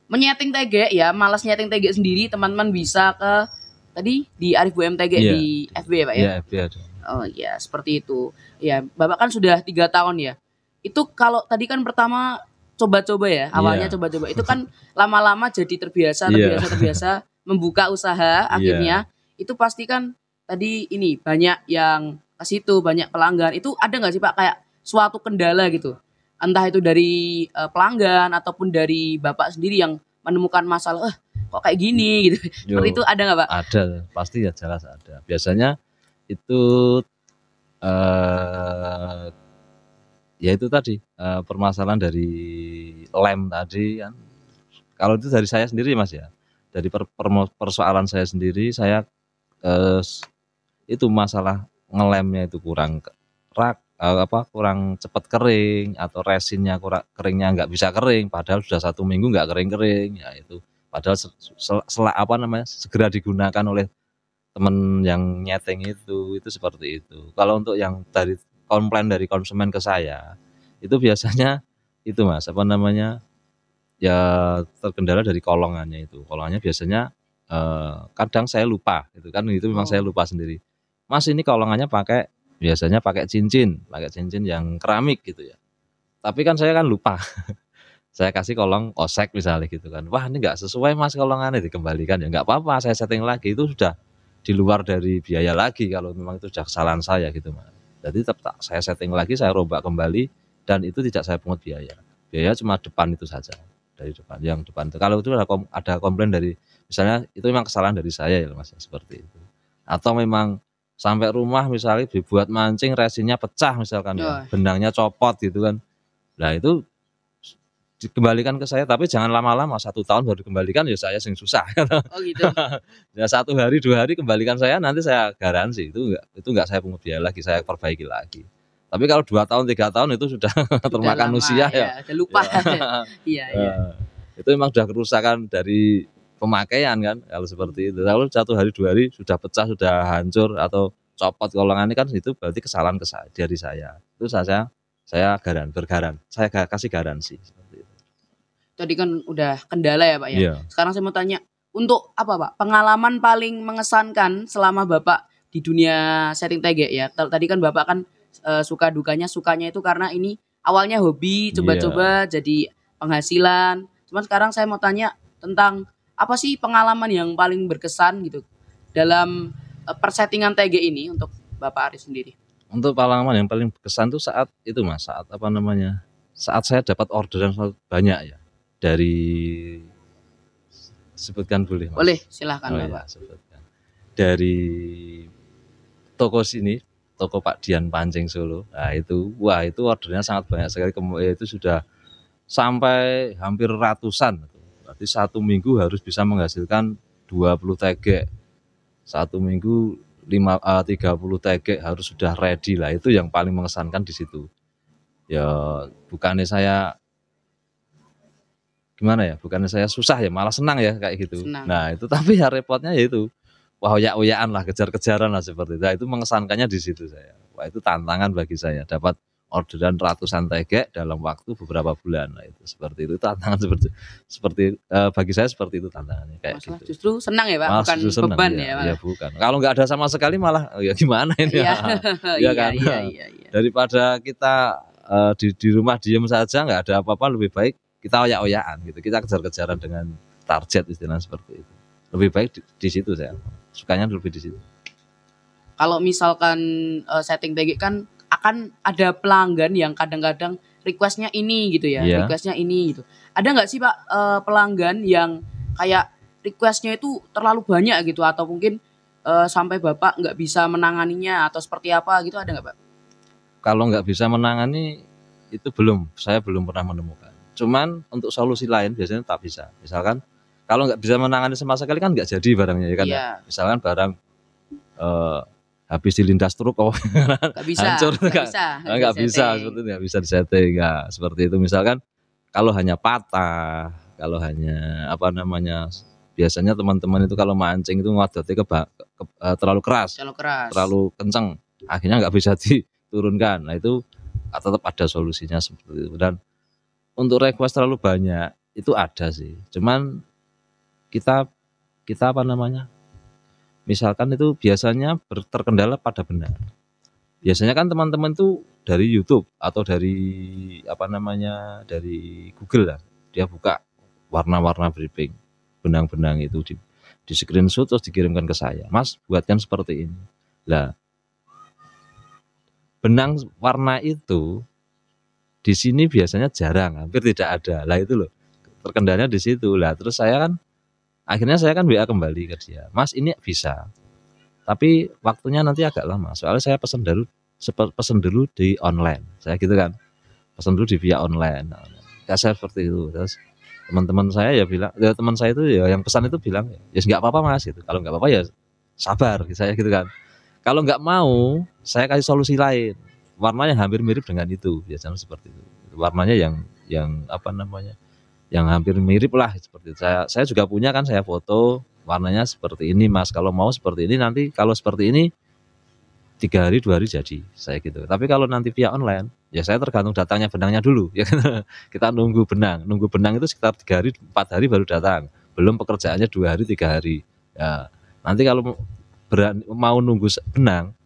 [SPEAKER 2] menyeting TG ya, malas nyeting TG sendiri, teman-teman bisa ke tadi di Arif UMTG di FB ya, Pak ya.
[SPEAKER 3] Iya, FB ada.
[SPEAKER 2] Oh iya, seperti itu. Ya, Bapak kan sudah 3 tahun ya. Itu kalau tadi kan pertama coba-coba ya, awalnya coba-coba. Itu kan lama-lama jadi terbiasa membuka usaha akhirnya. Itu pasti kan tadi ini banyak yang ke situ, banyak pelanggan. Itu ada nggak sih Pak kayak suatu kendala gitu? Entah itu dari pelanggan ataupun dari Bapak sendiri yang menemukan masalah, kok kayak gini gitu. Seperti itu ada nggak Pak?
[SPEAKER 3] Ada, pasti ya jelas ada. Biasanya itu ya itu tadi permasalahan dari lem tadi kan. Kalau itu dari saya sendiri Mas ya, dari persoalan saya sendiri, saya itu masalah ngelemnya itu kurang kurang cepat kering, atau resinnya keringnya nggak bisa kering, padahal sudah 1 minggu nggak kering, ya itu padahal segera digunakan oleh teman yang nyeting itu seperti itu. Kalau untuk yang dari komplain dari konsumen ke saya, itu biasanya itu Mas, ya terkendala dari kolongannya itu. Kolongannya biasanya kadang saya lupa, itu memang saya lupa sendiri. Mas, ini kolongannya biasanya pakai cincin yang keramik gitu ya. Tapi kan saya kan lupa. Saya kasih kolong osek misalnya gitu kan. Wah, ini nggak sesuai Mas kolongannya, dikembalikan ya. Nggak apa-apa, saya setting lagi, itu sudah di luar dari biaya lagi kalau memang itu sudah kesalahan saya gitu Mas. Jadi tetap saya setting lagi, saya rombak kembali, dan itu tidak saya pungut biaya. Biaya cuma depan itu saja, dari depan. Yang depan itu kalau itu ada komplain dari, misalnya itu memang kesalahan dari saya ya Mas, seperti itu. Atau memang sampai rumah misalnya dibuat mancing, resinnya pecah misalkan ya, benangnya copot gitu kan. Nah itu dikembalikan ke saya, tapi jangan lama-lama, 1 tahun baru dikembalikan, ya saya sing susah.
[SPEAKER 2] Oh gitu.
[SPEAKER 3] Ya 1 hari 2 hari kembalikan saya, nanti saya garansi itu enggak saya pungut biaya lagi, saya perbaiki lagi. Tapi kalau 2 tahun 3 tahun itu sudah termakan
[SPEAKER 2] lama,
[SPEAKER 3] usia ya.
[SPEAKER 2] Udah lupa. Iya.
[SPEAKER 3] Itu memang sudah kerusakan dari pemakaian kan, kalau seperti itu. Kalau 1 hari 2 hari sudah pecah, sudah hancur atau copot kolongannya kan, itu berarti kesalahan dari saya. Itu saya bergaran, saya kasih garansi seperti itu.
[SPEAKER 2] Tadi kan udah kendala ya Pak ya.
[SPEAKER 3] Iya.
[SPEAKER 2] Sekarang saya mau tanya, untuk apa Pak? Pengalaman paling mengesankan selama Bapak di dunia setting TG ya. Tadi kan Bapak kan suka dukanya, sukanya itu karena ini awalnya hobi, coba-coba jadi penghasilan. Cuman sekarang saya mau tanya tentang apa sih pengalaman yang paling berkesan gitu dalam persettingan TG ini untuk Bapak Aris sendiri?
[SPEAKER 3] Untuk pengalaman yang paling berkesan tuh saat itu Mas, saat saya dapat orderan banyak ya, dari, sebutkan boleh Mas?
[SPEAKER 2] Boleh, silahkan
[SPEAKER 3] Ya,
[SPEAKER 2] Bapak.
[SPEAKER 3] sebutkan. Dari toko sini, toko Pak Dian Pancing Solo. Nah itu ordernya sangat banyak sekali, itu sudah sampai hampir ratusan. Berarti 1 minggu harus bisa menghasilkan 20 TG. 1 minggu 30 TG harus sudah ready lah. Itu yang paling mengesankan di situ. Ya bukannya saya susah ya, malah senang ya kayak gitu.
[SPEAKER 2] Senang.
[SPEAKER 3] Nah itu, tapi ya repotnya ya itu, wah oyak-oyakan lah, kejar-kejaran lah seperti itu. Nah, itu mengesankannya di situ saya. Wah itu tantangan bagi saya, dapat orderan ratusan TG dalam waktu beberapa bulan. Nah, itu seperti itu tantangan, seperti bagi saya seperti itu tantangannya kayak gitu.
[SPEAKER 2] Justru senang ya Pak, bukan
[SPEAKER 3] senang,
[SPEAKER 2] beban
[SPEAKER 3] ya.
[SPEAKER 2] Ya.
[SPEAKER 3] Bukan. Kalau nggak ada sama sekali malah ya gimana ini ya. Ya kan.
[SPEAKER 2] Iya.
[SPEAKER 3] Daripada kita di rumah diem saja nggak ada apa-apa, lebih baik kita oyak-oyakan gitu. Kita kejar-kejaran dengan target, istilah seperti itu. Lebih baik di situ saya. Sukanya lebih di situ.
[SPEAKER 2] Kalau misalkan setting TG kan akan ada pelanggan yang kadang-kadang requestnya ini gitu ya, requestnya ini gitu. Ada nggak sih Pak pelanggan yang kayak requestnya itu terlalu banyak gitu, atau mungkin sampai Bapak nggak bisa menanganinya atau seperti apa gitu, ada nggak Pak?
[SPEAKER 3] Kalau nggak bisa menangani itu saya belum pernah menemukan. Cuman untuk solusi lain biasanya tak bisa. Misalkan kalau nggak bisa menangani sama sekali kan nggak jadi barangnya ya kan. Misalkan barang habis dilindas truk,
[SPEAKER 2] nggak bisa,
[SPEAKER 3] hancur, nggak bisa seperti itu, nggak bisa disetting, nggak seperti itu. Misalkan kalau hanya patah, kalau hanya biasanya teman-teman itu kalau mancing itu ngadotnya terlalu keras, terlalu kenceng, akhirnya nggak bisa diturunkan. Nah itu tetap ada solusinya seperti itu. Dan untuk request terlalu banyak itu ada sih, cuman kita misalkan itu biasanya terkendala pada benar. Biasanya kan teman-teman tuh dari YouTube atau dari apa namanya dari Google lah, dia buka warna-warna briefing benang-benang itu di screenshot terus dikirimkan ke saya, Mas buatkan seperti ini. Lah benang warna itu di sini biasanya jarang, hampir tidak ada. Lah itu loh terkendalanya di situ. Lah terus akhirnya saya kan WA kembali ke dia, Mas ini bisa, tapi waktunya nanti agak lama. Soalnya saya pesan dulu di online, saya gitu kan, pesan dulu di via online. Ya saya seperti itu. Terus teman-teman saya ya bilang, ya teman saya itu ya yang pesan itu bilang, ya nggak apa-apa Mas gitu. Kalau nggak apa-apa ya sabar, saya gitu kan. Kalau nggak mau, saya kasih solusi lain. Warnanya hampir mirip dengan itu, biasanya seperti itu. Warnanya yang apa namanya, yang hampir mirip lah seperti itu. Saya juga punya kan, saya foto warnanya seperti ini Mas. Kalau mau seperti ini, nanti kalau seperti ini 3 hari 2 hari jadi, saya gitu. Tapi kalau nanti via online, ya saya tergantung datangnya benangnya dulu. Ya kita nunggu benang itu sekitar 3 hari 4 hari baru datang. Belum pekerjaannya 2 hari 3 hari. Ya nanti kalau mau nunggu benang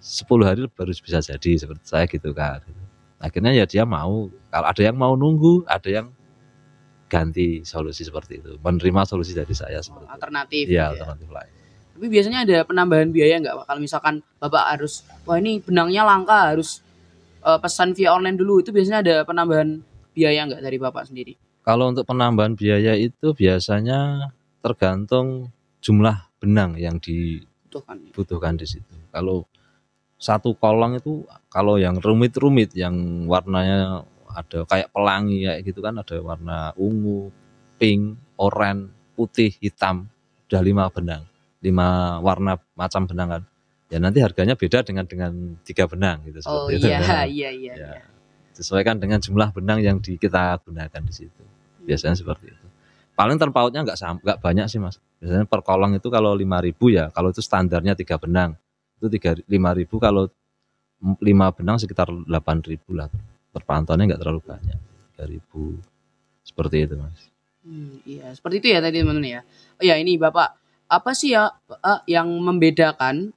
[SPEAKER 3] 10 hari baru bisa jadi, seperti saya gitu kan. Akhirnya ya dia mau, kalau ada yang mau nunggu, ada yang ganti solusi seperti itu, menerima solusi dari saya seperti
[SPEAKER 2] alternatif.
[SPEAKER 3] Iya, alternatif lain.
[SPEAKER 2] Tapi biasanya ada penambahan biaya nggak Pak? Kalau misalkan Bapak harus, wah ini benangnya langka, harus pesan via online dulu, itu biasanya ada penambahan biaya nggak dari Bapak sendiri?
[SPEAKER 3] Kalau untuk penambahan biaya itu biasanya tergantung jumlah benang yang dibutuhkan di situ. Kalau satu kolong itu, kalau yang rumit-rumit, yang warnanya ada kayak pelangi kayak gitu kan, ada warna ungu, pink, oranye, putih, hitam, udah 5 benang, 5 warna macam benang kan. Ya nanti harganya beda dengan 3 benang gitu, seperti itu.
[SPEAKER 2] Iya.
[SPEAKER 3] Sesuaikan dengan jumlah benang yang kita gunakan di situ. Biasanya seperti itu. Paling terpautnya nggak banyak sih Mas. Biasanya per kolong itu kalau 5.000 ya, kalau itu standarnya 3 benang. Itu 5.000, kalau 5 benang sekitar 8.000 lah. Perpantauannya nggak terlalu banyak, 3.000 seperti itu Mas.
[SPEAKER 2] Iya, seperti itu ya tadi teman-teman ya. Oh ya, ini Bapak, apa sih ya yang membedakan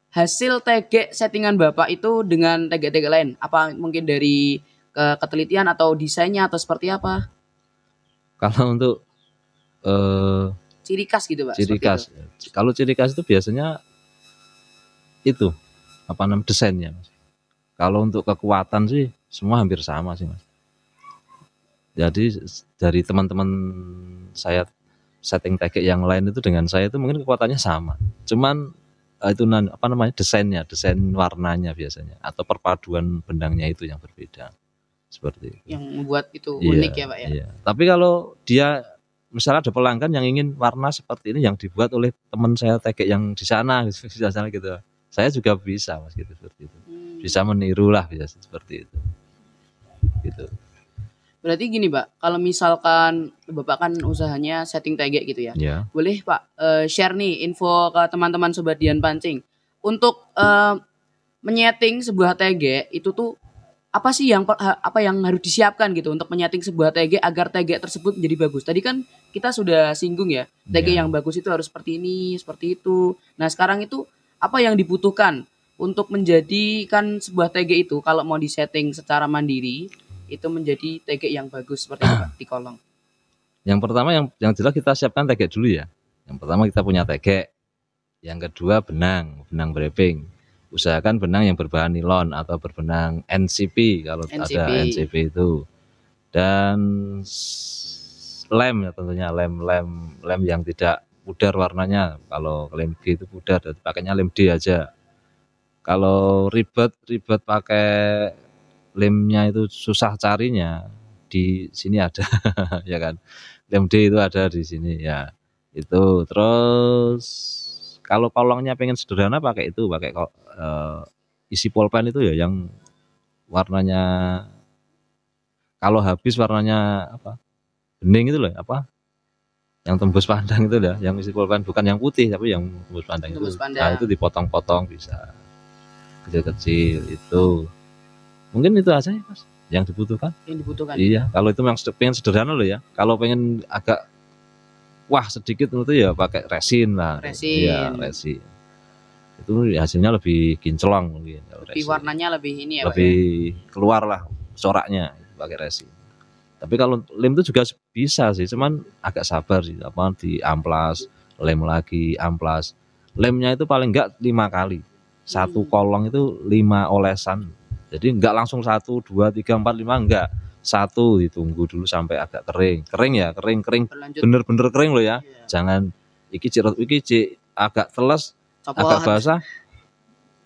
[SPEAKER 2] hasil TG settingan Bapak itu dengan TG-TG lain? Apa mungkin dari ketelitian atau desainnya atau seperti apa?
[SPEAKER 3] Kalau untuk
[SPEAKER 2] ciri khas gitu Pak.
[SPEAKER 3] Ciri khas. Kalau ciri khas itu biasanya itu apa namanya, desainnya Mas. Kalau untuk kekuatan sih semua hampir sama sih Mas. Jadi dari teman-teman saya setting TG yang lain itu dengan saya itu mungkin kekuatannya sama. Cuman itu apa namanya, desain warnanya biasanya atau perpaduan benangnya itu yang berbeda. Seperti itu. Yang
[SPEAKER 2] membuat itu unik ya Pak ya.
[SPEAKER 3] Iya. Tapi kalau dia misalnya ada pelanggan yang ingin warna seperti ini yang dibuat oleh teman saya TG yang di sana gitu. Saya juga bisa Mas gitu, seperti itu. Bisa meniru lah, bisa seperti itu. Gitu.
[SPEAKER 2] Berarti gini Pak, kalau misalkan Bapak kan usahanya setting TG gitu ya.
[SPEAKER 3] Ya.
[SPEAKER 2] Boleh Pak share nih info ke teman-teman Sobat Dian Pancing. Untuk menyeting sebuah TG itu tuh apa sih yang harus disiapkan gitu untuk menyeting sebuah TG agar TG tersebut menjadi bagus. Tadi kan kita sudah singgung ya, TG yang bagus itu harus seperti ini, seperti itu. Nah, sekarang itu apa yang dibutuhkan untuk menjadikan sebuah TG itu kalau mau disetting secara mandiri itu menjadi TG yang bagus seperti itu Pak, di kolong?
[SPEAKER 3] Yang pertama yang jelas kita siapkan TG dulu ya. Yang pertama kita punya TG. Yang kedua benang briefing. Usahakan benang yang berbahan nilon atau berbenang NCP kalau ada NCP itu. Dan lem ya, tentunya lem yang tidak pudar warnanya. Kalau lem G itu pudar, jadi pakainya lem D aja. Kalau ribet pakai lemnya itu susah carinya, di sini ada ya kan. Lem D itu ada di sini ya. Itu terus kalau kolongnya pengen sederhana pakai isi pulpen itu ya yang warnanya kalau habis warnanya apa? Bening itu loh, apa? Yang tembus pandang itu ya, yang isi pulpen bukan yang putih tapi yang tembus pandang itu. Nah, itu dipotong-potong bisa. Kecil-kecil itu. Mungkin itu aja ya Mas yang dibutuhkan. Iya, kalau itu yang pengen sederhana loh ya. Kalau pengen agak wah sedikit itu ya pakai resin lah.
[SPEAKER 2] Iya,
[SPEAKER 3] resin. Itu hasilnya lebih kinclong mungkin.
[SPEAKER 2] Lebih warnanya lebih ini ya Pak
[SPEAKER 3] lebih
[SPEAKER 2] ya.
[SPEAKER 3] keluar lah coraknya pakai resin. Tapi kalau lem itu juga bisa sih, cuman agak sabar sih. Apa di amplas, lem lagi, amplas. Lemnya itu paling enggak 5 kali. Satu kolong itu 5 olesan. Jadi enggak langsung 1, 2, 3, 4, 5 enggak. Satu ditunggu dulu sampai agak kering. Kering ya, kering.
[SPEAKER 2] Berlanjut.
[SPEAKER 3] Bener-bener kering loh ya.
[SPEAKER 2] Iya.
[SPEAKER 3] Jangan iki agak teles,
[SPEAKER 2] Copot.
[SPEAKER 3] agak basah.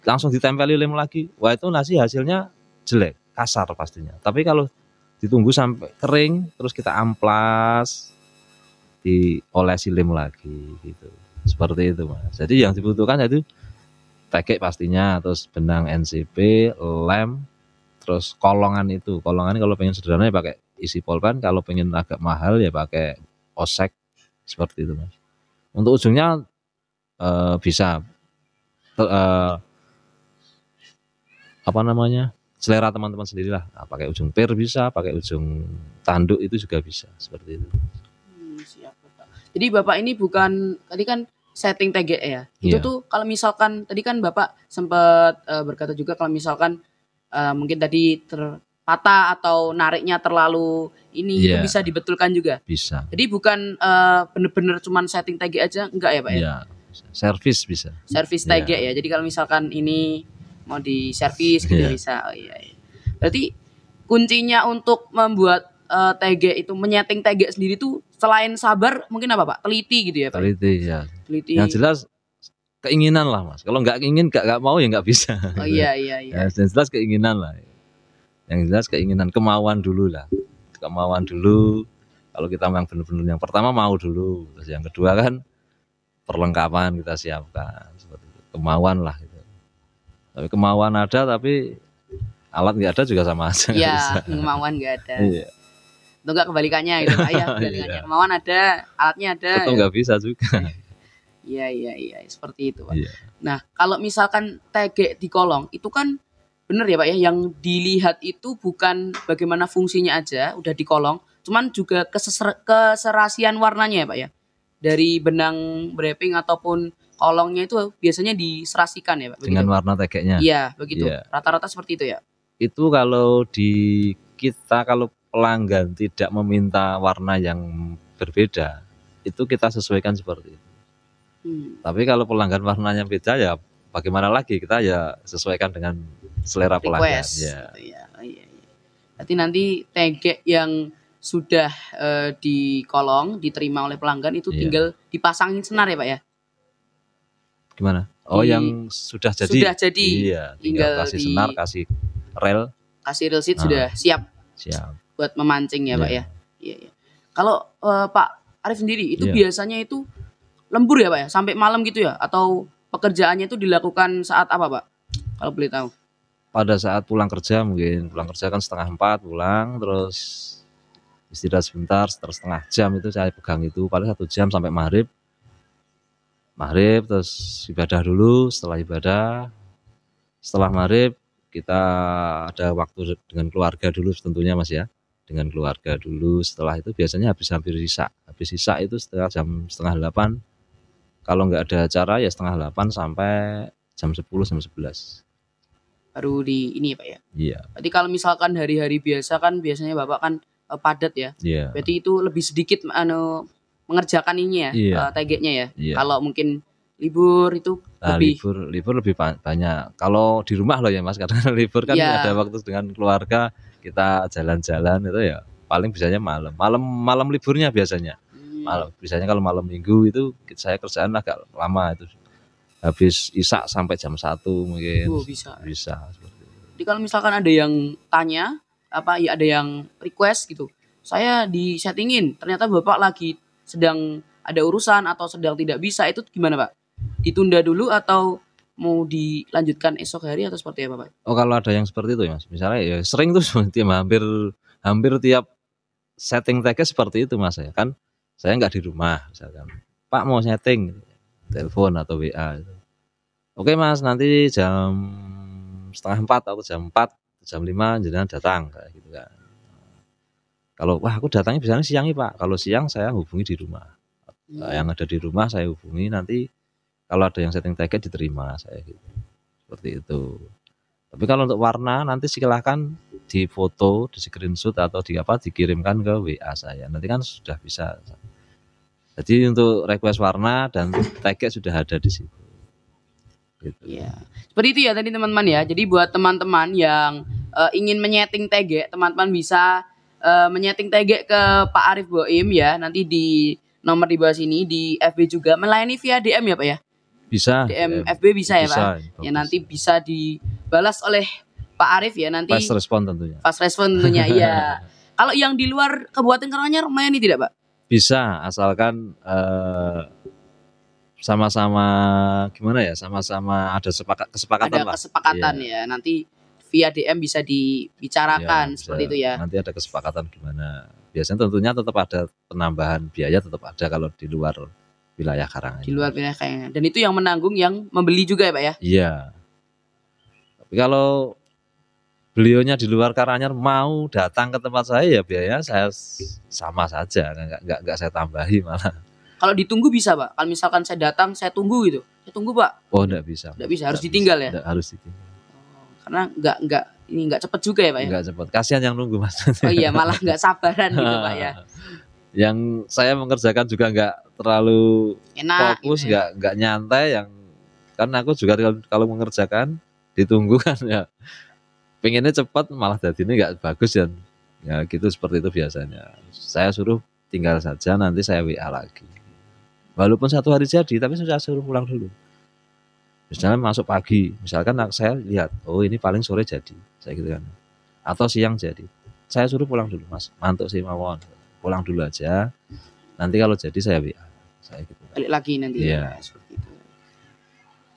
[SPEAKER 3] Langsung ditempeli lem lagi. Wah, itu nasi hasilnya jelek, kasar pastinya. Tapi kalau ditunggu sampai kering terus kita amplas, diolesi lem lagi gitu. Seperti itu Mas. Jadi yang dibutuhkan itu tegek pastinya, terus benang NCP, lem, terus kolongan itu. Kolongan kalau pengen sederhana ya pakai isi polpen, kalau pengen agak mahal ya pakai osek. Seperti itu Mas. Untuk ujungnya bisa apa namanya? Selera teman-teman sendirilah. Nah, pakai ujung pir bisa, pakai ujung tanduk itu juga bisa. Seperti itu.
[SPEAKER 2] Siap Bapak. Jadi Bapak ini bukan tadi kan setting TGE ya. Itu
[SPEAKER 3] Iya.
[SPEAKER 2] tuh kalau misalkan tadi kan Bapak sempat berkata juga kalau misalkan mungkin tadi terpatah atau nariknya terlalu ini itu
[SPEAKER 3] Iya.
[SPEAKER 2] bisa dibetulkan juga.
[SPEAKER 3] Bisa.
[SPEAKER 2] Jadi bukan bener-bener cuman setting TGE aja enggak ya Pak ya?
[SPEAKER 3] Iya. Servis bisa.
[SPEAKER 2] Servis
[SPEAKER 3] Iya.
[SPEAKER 2] TGE ya. Jadi kalau misalkan ini mau di servis gitu
[SPEAKER 3] Iya.
[SPEAKER 2] bisa. Oh iya. Berarti kuncinya untuk membuat TG itu menyeting TG sendiri tuh selain sabar mungkin apa Pak? Teliti gitu ya Pak?
[SPEAKER 3] Teliti ya.
[SPEAKER 2] Teliti.
[SPEAKER 3] Yang jelas keinginan lah Mas. Kalau nggak ingin nggak mau ya nggak bisa.
[SPEAKER 2] Oh iya.
[SPEAKER 3] Yang jelas keinginan lah. Yang jelas keinginan, kemauan dulu lah. Kemauan dulu. Kalau kita memang benar-benar yang pertama mau dulu. Terus yang kedua kan perlengkapan kita siapkan. Seperti itu. Kemauan lah. Gitu. Tapi kemauan ada tapi alat nggak ada juga sama aja. nggak
[SPEAKER 2] Iya,
[SPEAKER 3] bisa.
[SPEAKER 2] kemauan nggak ada.
[SPEAKER 3] Iya.
[SPEAKER 2] Atau enggak kebalikannya gitu Pak ya, kebalikannya.
[SPEAKER 3] Iya.
[SPEAKER 2] Kemauan ada, alatnya ada.
[SPEAKER 3] Tetap nggak bisa juga.
[SPEAKER 2] Iya, seperti itu Pak.
[SPEAKER 3] Iya.
[SPEAKER 2] Nah, kalau misalkan TG di kolong itu kan bener ya Pak ya, yang dilihat itu bukan bagaimana fungsinya aja udah di kolong, cuman juga keserasian warnanya ya Pak ya. Dari benang wrapping ataupun kolongnya itu biasanya diserasikan ya Pak. Begitu?
[SPEAKER 3] Dengan warna tegeknya.
[SPEAKER 2] Iya, begitu.
[SPEAKER 3] Iya.
[SPEAKER 2] Rata-rata seperti itu ya.
[SPEAKER 3] Itu kalau kalau pelanggan tidak meminta warna yang berbeda, itu kita sesuaikan seperti itu. Tapi kalau pelanggan warnanya beda ya bagaimana lagi, kita ya sesuaikan dengan selera pelanggan.
[SPEAKER 2] Request.
[SPEAKER 3] Ya.
[SPEAKER 2] Gitu ya. Oh, iya. Berarti nanti TG yang sudah di kolong diterima oleh pelanggan itu
[SPEAKER 3] Iya.
[SPEAKER 2] tinggal dipasangin senar ya Pak ya.
[SPEAKER 3] Gimana? Oh,
[SPEAKER 2] Di-
[SPEAKER 3] yang sudah jadi.
[SPEAKER 2] Sudah jadi.
[SPEAKER 3] Iya, tinggal
[SPEAKER 2] Tinggal
[SPEAKER 3] kasih
[SPEAKER 2] di-
[SPEAKER 3] senar, kasih rel,
[SPEAKER 2] Kasih reel sheet
[SPEAKER 3] Ah.
[SPEAKER 2] sudah siap
[SPEAKER 3] siap.
[SPEAKER 2] buat memancing ya Pak
[SPEAKER 3] Iya.
[SPEAKER 2] ya. Iya. Kalau Pak Arif sendiri itu
[SPEAKER 3] Iya.
[SPEAKER 2] biasanya itu lembur ya Pak ya, sampai malam gitu ya, atau pekerjaannya itu dilakukan saat apa Pak? Kalau boleh tahu.
[SPEAKER 3] Pada saat pulang kerja kan 3:30 pulang, terus istirahat sebentar, setengah jam itu saya pegang itu paling 1 jam sampai maghrib. Terus ibadah dulu, setelah maghrib kita ada waktu dengan keluarga dulu tentunya Mas ya. Dengan keluarga dulu, setelah itu biasanya hampir sisa itu setelah jam 7:30. Kalau nggak ada acara ya 7:30 sampai jam 10, jam 11.
[SPEAKER 2] Baru di ini ya Pak ya.
[SPEAKER 3] Iya,
[SPEAKER 2] Berarti kalau misalkan hari-hari biasa kan biasanya Bapak kan padat ya.
[SPEAKER 3] iya.
[SPEAKER 2] Berarti itu lebih sedikit mengerjakan ini ya,
[SPEAKER 3] Iya.
[SPEAKER 2] TG-nya ya.
[SPEAKER 3] Iya.
[SPEAKER 2] Kalau mungkin libur itu
[SPEAKER 3] Nah,
[SPEAKER 2] lebih
[SPEAKER 3] libur lebih banyak. Kalau di rumah loh ya Mas, karena libur kan
[SPEAKER 2] Iya.
[SPEAKER 3] ada waktu dengan keluarga, kita jalan-jalan itu ya paling bisanya malam. Malam liburnya biasanya. Biasanya kalau malam Minggu itu saya kerjaan agak lama itu. Habis isak sampai jam 1 mungkin.
[SPEAKER 2] bisa.
[SPEAKER 3] Bisa seperti itu.
[SPEAKER 2] Jadi kalau misalkan ada yang tanya apa ya, ada yang request gitu, saya disettingin ternyata Bapak lagi sedang ada urusan atau sedang tidak bisa, itu gimana Pak? Ditunda dulu atau mau dilanjutkan esok hari atau seperti apa Pak?
[SPEAKER 3] Oh, kalau ada yang seperti itu ya Mas. Misalnya ya sering tuh hampir tiap setting tag seperti itu Mas ya kan. Saya nggak di rumah misalkan. Pak mau setting, telepon atau WA. Oke Mas, nanti jam 3:30 atau jam 4, jam 5 jenengan datang kayak gitu kan. Kalau wah aku datangnya biasanya siang nih Pak. Kalau siang saya hubungi di rumah. Yang ada di rumah saya hubungi, nanti kalau ada yang setting tag diterima saya gitu. Seperti itu. Tapi kalau untuk warna nanti silahkan di foto, di screenshot atau dikirimkan ke WA saya. Nanti kan sudah bisa. Jadi untuk request warna dan tag sudah ada di situ. Gitu.
[SPEAKER 2] Ya, seperti itu ya tadi teman-teman ya. Jadi buat teman-teman yang ingin menyeting tag, teman-teman bisa menyeting tag ke Pak Arif Boim ya. Nanti di nomor di bawah sini, di FB juga melayani via DM ya Pak ya.
[SPEAKER 3] Bisa.
[SPEAKER 2] DM FB bisa ya Pak. Ya nanti bisa dibalas oleh Pak Arif ya nanti.
[SPEAKER 3] Fast respon tentunya.
[SPEAKER 2] Fast respon tentunya iya. Kalau yang di luar Kabupaten Karanganyar melayani tidak Pak?
[SPEAKER 3] Bisa, asalkan sama-sama gimana ya, sama-sama ada kesepakatan
[SPEAKER 2] ada kesepakatan ya. Nanti via DM bisa dibicarakan seperti itu ya.
[SPEAKER 3] Nanti ada kesepakatan gimana. Biasanya tentunya tetap ada penambahan biaya, tetap ada kalau di luar wilayah Karanganyar.
[SPEAKER 2] Di luar wilayah Karanganyar. Dan itu yang menanggung yang membeli juga ya Pak ya?
[SPEAKER 3] Iya. Tapi kalau beliaunya di luar Karanganyar mau datang ke tempat saya ya biaya saya sama saja, nggak saya tambahi malah.
[SPEAKER 2] Kalau ditunggu bisa Pak? Kalau misalkan saya datang saya tunggu gitu, saya tunggu Pak?
[SPEAKER 3] Oh nggak bisa.
[SPEAKER 2] Nggak bisa, harus ditinggal ya?
[SPEAKER 3] Harus ditinggal.
[SPEAKER 2] Karena nggak cepet juga ya Pak ya?
[SPEAKER 3] Nggak cepet, kasihan yang nunggu Mas.
[SPEAKER 2] Oh iya, malah nggak sabaran gitu Pak ya?
[SPEAKER 3] Yang saya mengerjakan juga nggak terlalu
[SPEAKER 2] enak,
[SPEAKER 3] fokus,
[SPEAKER 2] gitu ya?
[SPEAKER 3] nggak nyantai, yang kan aku juga kalau mengerjakan ditunggu kan ya. Pengennya cepat malah jadi ini nggak bagus ya gitu, seperti itu biasanya. Saya suruh tinggal saja, nanti saya WA lagi. Walaupun 1 hari jadi, tapi saya suruh pulang dulu. Misalnya masuk pagi, misalkan saya lihat, oh ini paling sore jadi, saya gitu kan. Atau siang jadi, saya suruh pulang dulu Mas, mantuk sih mawon, pulang dulu aja. Nanti kalau jadi saya WA, saya gitu.
[SPEAKER 2] Balik lagi nanti.
[SPEAKER 3] Iya.
[SPEAKER 2] Ya, seperti itu.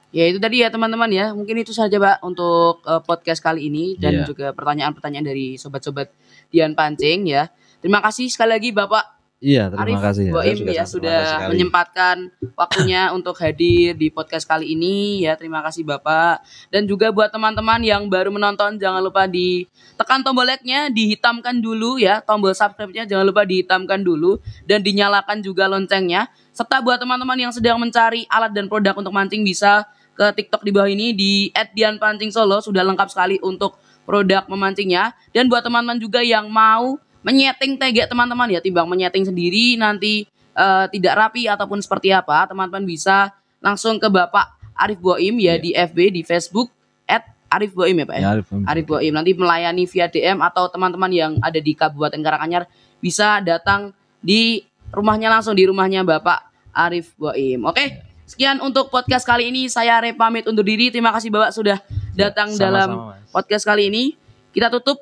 [SPEAKER 2] Ya itu tadi ya teman-teman ya. Mungkin itu saja Pak untuk podcast kali ini. Dan juga pertanyaan-pertanyaan dari sobat-sobat Dian Pancing ya. Terima kasih sekali lagi Bapak
[SPEAKER 3] terima kasih
[SPEAKER 2] Boim ya sudah menyempatkan waktunya untuk hadir di podcast kali ini ya. Terima kasih Bapak. Dan juga buat teman-teman yang baru menonton, jangan lupa ditekan tombol like-nya, dihitamkan dulu ya. Tombol subscribe-nya jangan lupa dihitamkan dulu dan dinyalakan juga loncengnya. Serta buat teman-teman yang sedang mencari alat dan produk untuk mancing bisa ke TikTok di bawah ini di @dianpancingsolo, sudah lengkap sekali untuk produk memancingnya. Dan buat teman-teman juga yang mau menyeting tag teman-teman ya, timbang menyeting sendiri nanti tidak rapi ataupun seperti apa, teman-teman bisa langsung ke Bapak Arif Boim ya di FB, di Facebook @Arif Boim ya Pak ya. Arif Boim nanti melayani via DM, atau teman-teman yang ada di Kabupaten Karanganyar bisa datang di rumahnya, langsung di rumahnya Bapak Arif Boim. Oke. Sekian untuk podcast kali ini, saya Re pamit undur diri. Terima kasih Bapak sudah datang dalam podcast kali ini. Kita tutup.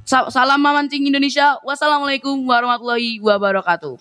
[SPEAKER 2] Salam memancing Indonesia. Wassalamualaikum warahmatullahi wabarakatuh.